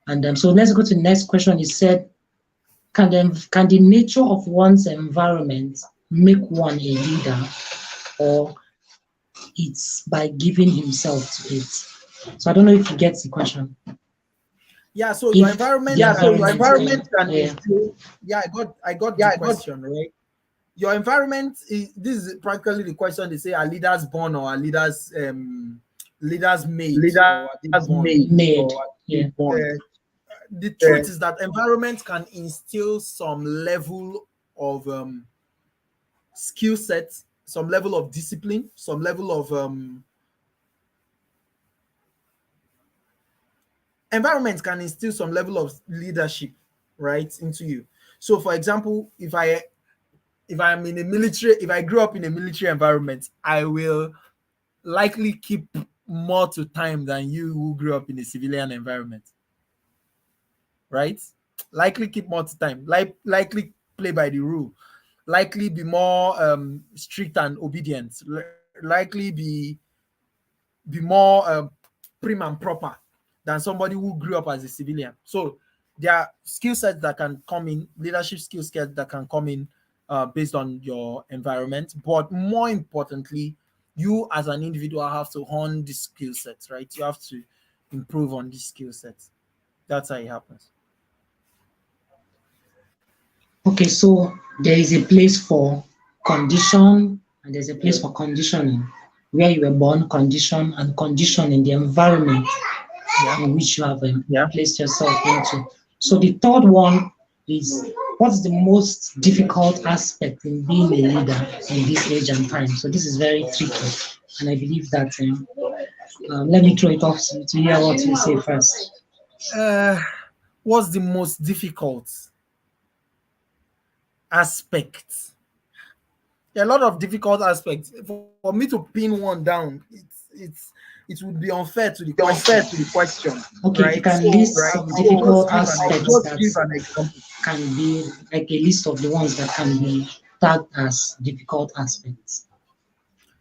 And so let's go to the next question. It said, can the nature of one's environment make one a leader, or it's by giving himself to it? So I don't know if you get the question. Yeah, so your environment, can instill. Yeah, I got the question, right? Your environment this is practically the question. They say, are leaders born or are leaders made? Made. Yeah. The truth is that environment can instill some level of skill set, some level of discipline, some level of environment can instill some level of leadership, right, into you. So for example, if I'm in a military, if I grew up in a military environment, I will likely keep more to time than you who grew up in a civilian environment, right? Likely keep more to time, likely play by the rule, likely be more strict and obedient, likely be more prim and proper than somebody who grew up as a civilian. So there are skill sets that can come in, leadership skill sets that can come in based on your environment. But more importantly, you as an individual have to hone these skill sets, right? You have to improve on these skill sets. That's how it happens. Okay, so there is a place for condition and there's a place for conditioning, where you were born, condition, and conditioning the environment in which you have placed yourself into. So the third one is, what's the most difficult aspect in being a leader in this age and time? So this is very tricky, and I believe that let me throw it off to hear what you say first. What's the most difficult aspect? There are a lot of difficult aspects. For me to pin one down, it would be unfair to the question. Okay, right? you can list some difficult aspects that can be like a list of the ones that can be tagged as difficult aspects.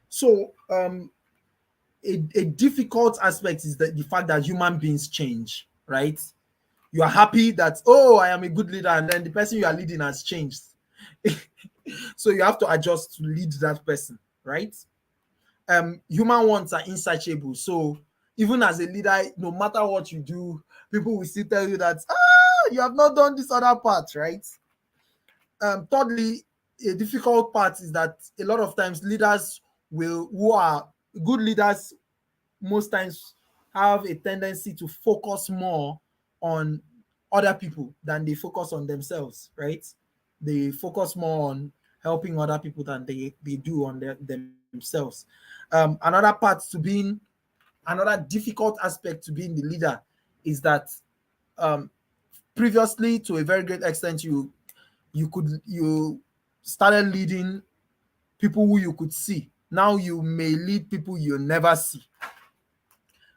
So a difficult aspect is the fact that human beings change, right? You are happy that, oh, I am a good leader, and then the person you are leading has changed. So you have to adjust to lead that person, right? Human wants are insatiable. So even as a leader, no matter what you do, people will still tell you that, you have not done this other part, right? Thirdly, a difficult part is that a lot of times leaders who are good leaders most times have a tendency to focus more on other people than they focus on themselves, right? They focus more on helping other people than they do on themselves. Another difficult aspect to being the leader is that um, previously, to a very great extent, you started leading people who you could see. Now you may lead people you never see,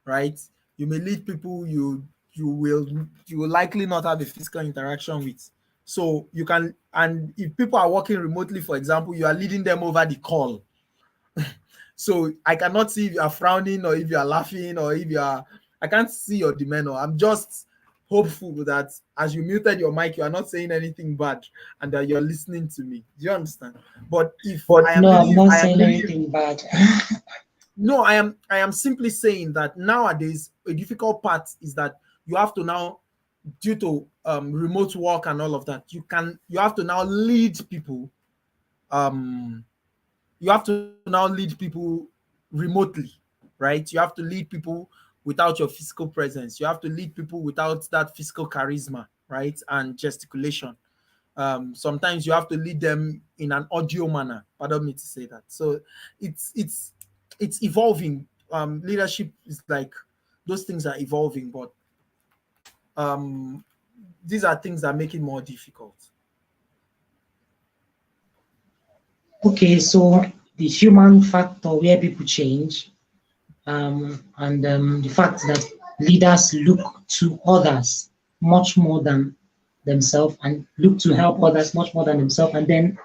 right? You may lead people you will likely not have a physical interaction with. So you can, and if people are working remotely, for example, you are leading them over the call. So I cannot see if you are frowning or if you are laughing or if you are, I can't see your demeanor. I'm just hopeful that as you muted your mic, you are not saying anything bad and that you're listening to me. Do you understand? But if I am No, I'm leading you, not saying anything bad. no, I am simply saying that nowadays a difficult part is that you have to now, due to remote work and all of that, you have to now lead people. Um, you have to now lead people remotely, right? You have to lead people without your physical presence. You have to lead people without that physical charisma, right? And gesticulation. Sometimes you have to lead them in an audio manner. Pardon me to say that. So it's evolving. Leadership is like those things are evolving, but um, these are things that make it more difficult. Okay, so the human factor where people change, and the fact that leaders look to others much more than themselves and look to help others much more than themselves, and then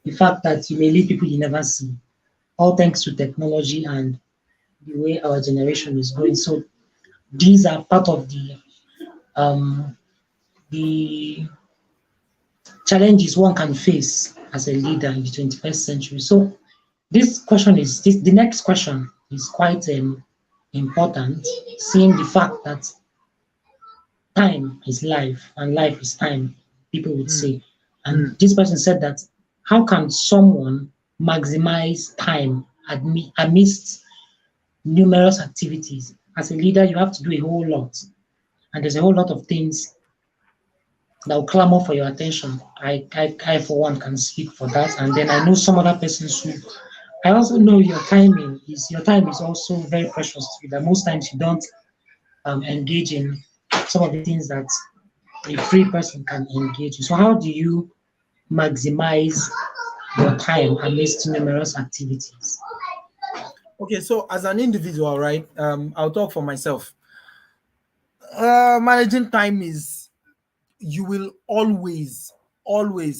the fact that you may lead people you never see, all thanks to technology and the way our generation is going. So these are part of um, the challenges one can face as a leader in the 21st century. So the next question is quite important, seeing the fact that time is life and life is time, people would Mm, say. And this person said that how can someone maximize time amidst numerous activities? As a leader, you have to do a whole lot, and there's a whole lot of things that will clamor for your attention. I for one, can speak for that. And then I know some other persons who, I also know your time is also very precious to you, that most times you don't engage in some of the things that a free person can engage in. So how do you maximize your time amidst numerous activities? okay, so as an individual, right? I'll talk for myself. Managing time is, you will always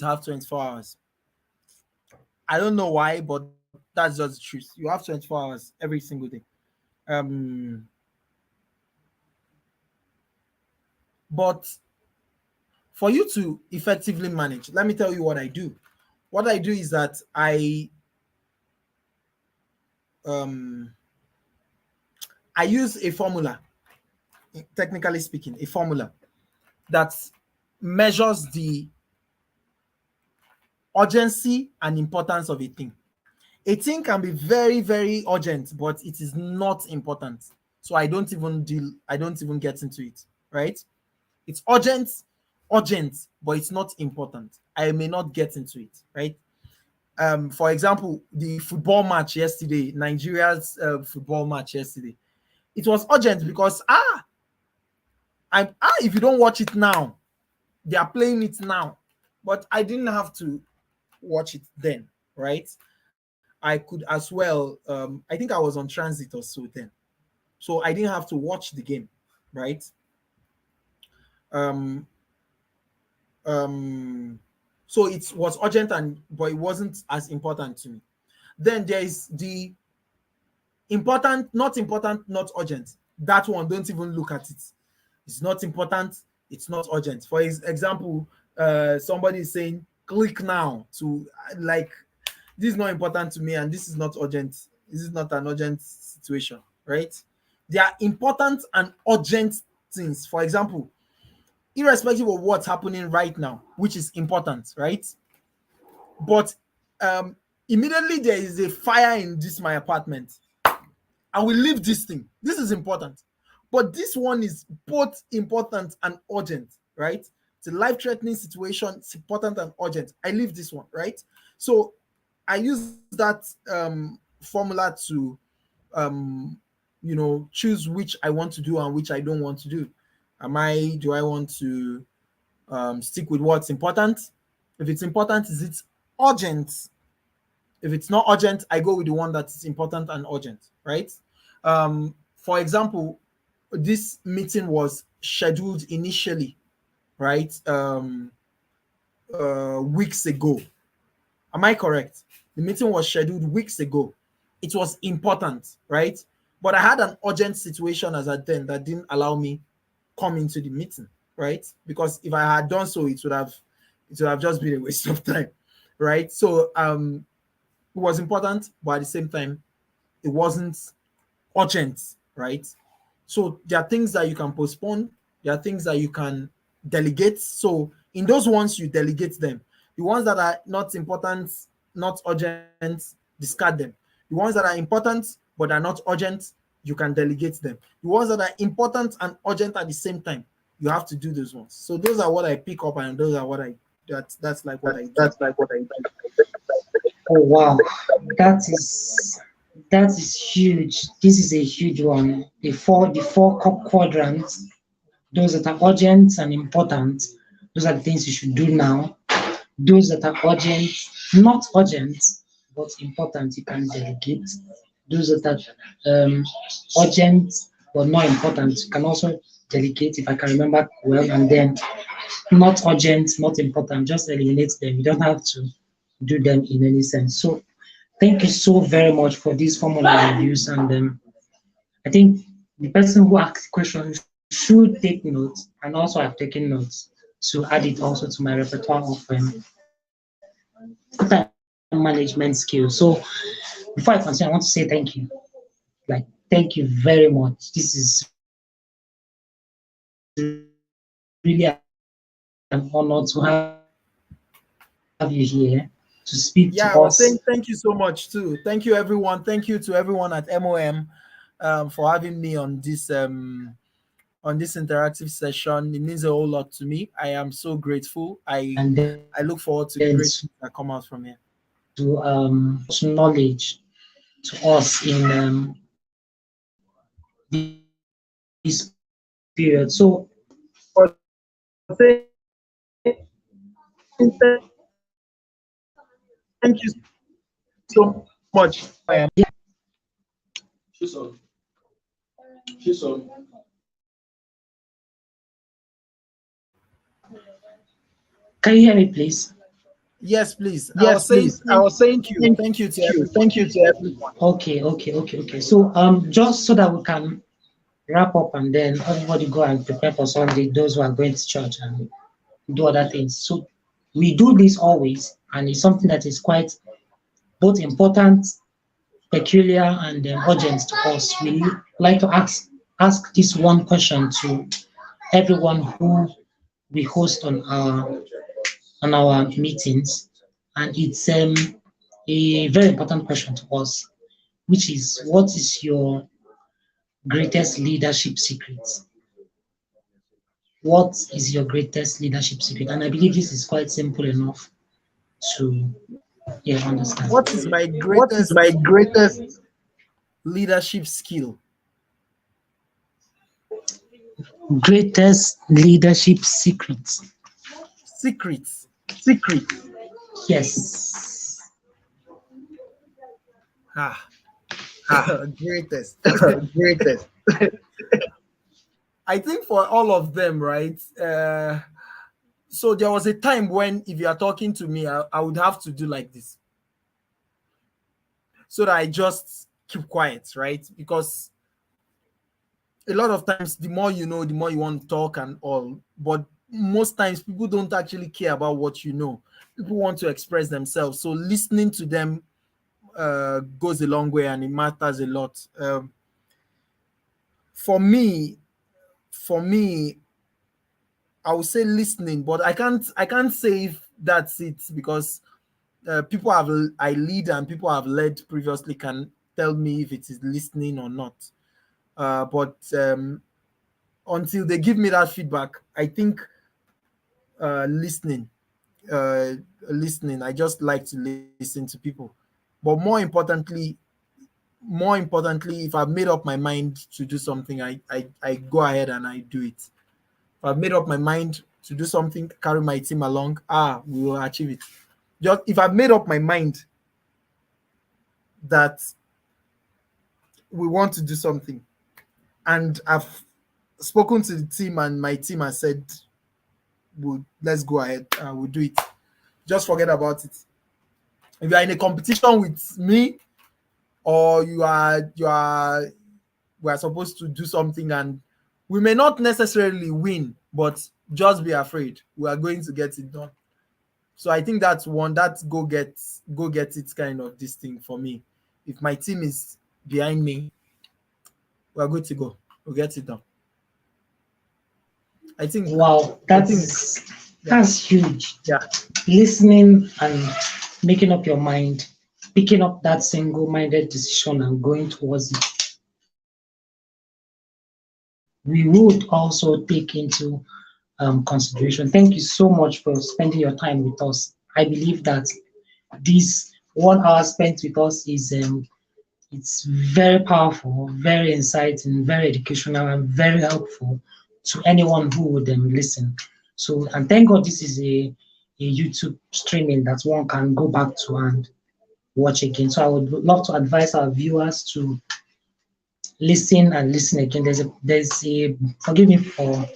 have 24 hours. I don't know why, but that's just the truth. You have 24 hours every single day. Um, but for you to effectively manage, let me tell you what I do. What I do is that um, I use a formula, technically speaking, a formula that measures the urgency and importance of a thing. A thing can be very, very urgent, but it is not important. So I don't even get into it, right? It's urgent, but it's not important. I may not get into it, right? For example, the football match yesterday, Nigeria's football match yesterday, it was urgent because if you don't watch it now, they are playing it now. But I didn't have to watch it then, right? I could as well. I think I was on transit or so then, so I didn't have to watch the game, right? Um, um, so it was urgent, but it wasn't as important to me. Then there is the important, not urgent. That one, don't even look at it. It's not important. It's not urgent. For example, somebody is saying, "Click now to like." This is not important to me, and this is not urgent. This is not an urgent situation, right? There are important and urgent things. For example, irrespective of what's happening right now, which is important, right? But um, immediately there is a fire in this my apartment. I will leave this thing. This is important. But this one is both important and urgent, right? It's a life-threatening situation. It's important and urgent. I leave this one, right? So I use that formula to choose which I want to do and which I don't want to do. Do I want to stick with what's important? If it's important, is it urgent? If it's not urgent, I go with the one that is important and urgent, right? For example, this meeting was scheduled initially, right? Weeks ago. Am I correct? The meeting was scheduled weeks ago. It was important, right? But I had an urgent situation as at then that didn't allow me come into the meeting, right? Because if I had done so, it would have just been a waste of time, right? So it was important, but at the same time, it wasn't urgent, right? So there are things that you can postpone, there are things that you can delegate. So in those ones, you delegate them. The ones that are not important, not urgent, discard them. The ones that are important but are not urgent, you can delegate them. The ones that are important and urgent at the same time, you have to do those ones. So those are what I pick up, and those are what that's like what I do. That's like what I do. Oh wow, that is huge. This is a huge one. The four quadrants. Those that are urgent and important. Those are the things you should do now. Those that are urgent, not urgent, but important, you can delegate. Those that are urgent but not important, you can also delegate if I can remember well. And then not urgent, not important, just eliminate them. You don't have to do them in any sense. So thank you so very much for this formula reviews. And I think the person who asked the question should take notes, and also I've taken notes to add it also to my repertoire of time management skills. So before I continue, I want to say thank you. Like, thank you very much. This is really an honor to have you here to speak to us. Yeah, I was saying thank you so much too. Thank you, everyone. Thank you to everyone at MOM for having me on this interactive session. It means a whole lot to me. I am so grateful. I look forward to and great then things that come out from here. to knowledge to us in this period. So Thank you so much. can you hear me, please? Yes, please. I Yes, was saying please. I was saying thank you to thank you. everyone. Thank you to everyone. Okay. So just so that we can wrap up and then everybody go and prepare for Sunday, those who are going to church and do other things. So we do this always, and it's something that is quite both important, peculiar, and urgent to us. We like to ask this one question to everyone who we host on our meetings, and it's a very important question to us, which is what is your greatest leadership secret? What is your greatest leadership secret? And I believe this is quite simple enough to understand. What is my What is my greatest greatest leadership skill? Greatest leadership secret. Secrets. secret? Yes. Ah, Ah, greatest. greatest. I think for all of them, right? So there was a time when if you are talking to me, I would have to do like this. So that I just keep quiet, right? Because a lot of times the more you know, the more you want to talk and all. But most times people don't actually care about what you know. People want to express themselves. So listening to them goes a long way and it matters a lot. For me, I would say listening, but I can't say if that's it, because people have I lead and people have led previously can tell me if it is listening or not. But until they give me that feedback, I think listening, uh, listening. I just like to listen to people. But more importantly, if I've made up my mind to do something, I go ahead and I do it. If I've made up my mind to do something, carry my team along, we will achieve it. Just if I've made up my mind that we want to do something, and I've spoken to the team, and my team has said, let's go ahead, we'll do it. Just forget about it. If you are in a competition with me, or we are supposed to do something, and we may not necessarily win, but just be afraid, we are going to get it done. So I think that's one, that's go get it kind of this thing for me. If my team is behind me, we're good to go. We'll get it done. I think Wow, I think that's huge. yeah. Listening and making up your mind, picking up that single-minded decision and going towards it. We would also take into consideration. Thank you so much for spending your time with us. I believe that this 1 hour spent with us is it's very powerful, very insightful, very educational, and very helpful to anyone who would listen. So, and thank God this is a YouTube streaming that one can go back to and watch again. So I would love to advise our viewers to listen and listen again. There's a forgive me for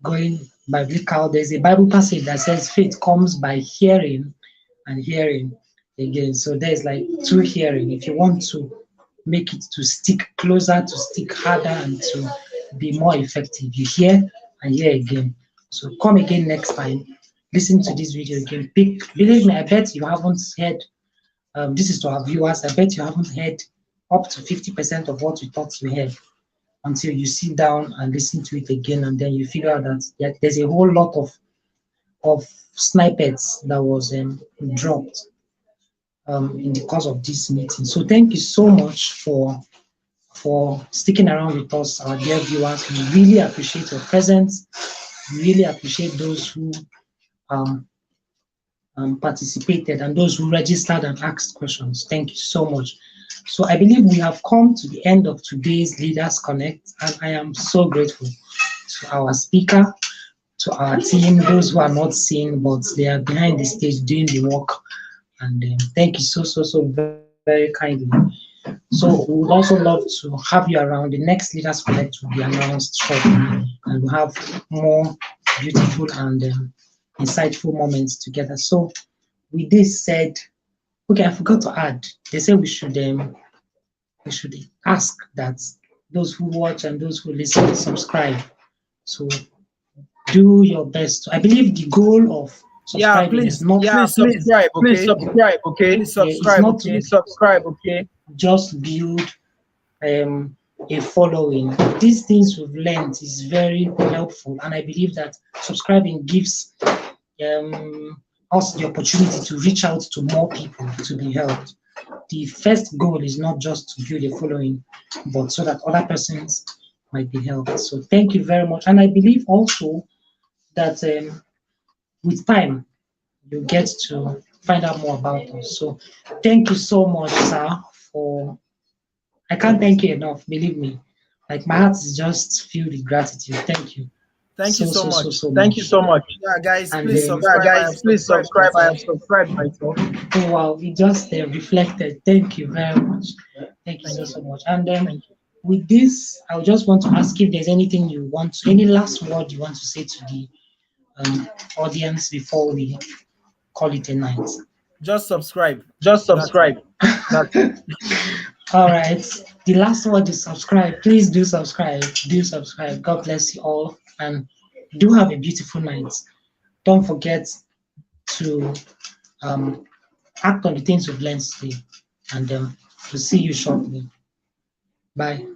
going biblical. There's a Bible passage that says faith comes by hearing and hearing again. So there's like two hearing. If you want to make it to stick closer, to stick harder, and to be more effective, you hear and hear again. So come again next time. Listen to this video again. Believe me, I bet you haven't heard. This is to our viewers. I bet you haven't heard up to 50% of what you thought you heard until you sit down and listen to it again, and then you figure out that there's a whole lot of snippets that was dropped in the course of this meeting. So thank you so much for sticking around with us, our dear viewers. We really appreciate your presence. We really appreciate those who um, participated and those who registered and asked questions. Thank you so much. So I believe we have come to the end of today's Leaders Connect, and I am so grateful to our speaker, to our team, those who are not seen, but they are behind the stage doing the work. And thank you so very kindly. So we would also love to have you around. The next Leaders Connect will be announced shortly, and we'll have more beautiful and insightful moments together. So with this said, okay, I forgot to add, they say we should ask that those who watch and those who listen subscribe. So do your best. I believe the goal of subscribing is not Subscribe, okay? Please subscribe, okay? Please it's subscribe, not okay? to Please subscribe, okay? just build a following. These things we've learned is very helpful, and I believe that subscribing gives us the opportunity to reach out to more people to be helped. The first goal is not just to build a following, but so that other persons might be helped. So thank you very much. And I believe also that with time, you get to find out more about us. So thank you so much, sir, for I can't thank you enough, believe me. Like my heart is just filled with gratitude. Thank you. Thank you so much. Thank you so much. Yeah, guys, And please then- subscribe. I have Please subscribed subscribe. I have myself. subscribed myself. Oh wow, we just reflected. Thank you very much. Thank you so much. And with this, I would just want to ask if there's anything you want, any last word you want to say to the audience before we call it a night. Just subscribe. Just subscribe. That's it. All right. The last word is subscribe. Please do subscribe. Do subscribe. God bless you all, and do have a beautiful night. Don't forget to act on the things we've learned today, and we'll see you shortly. Bye.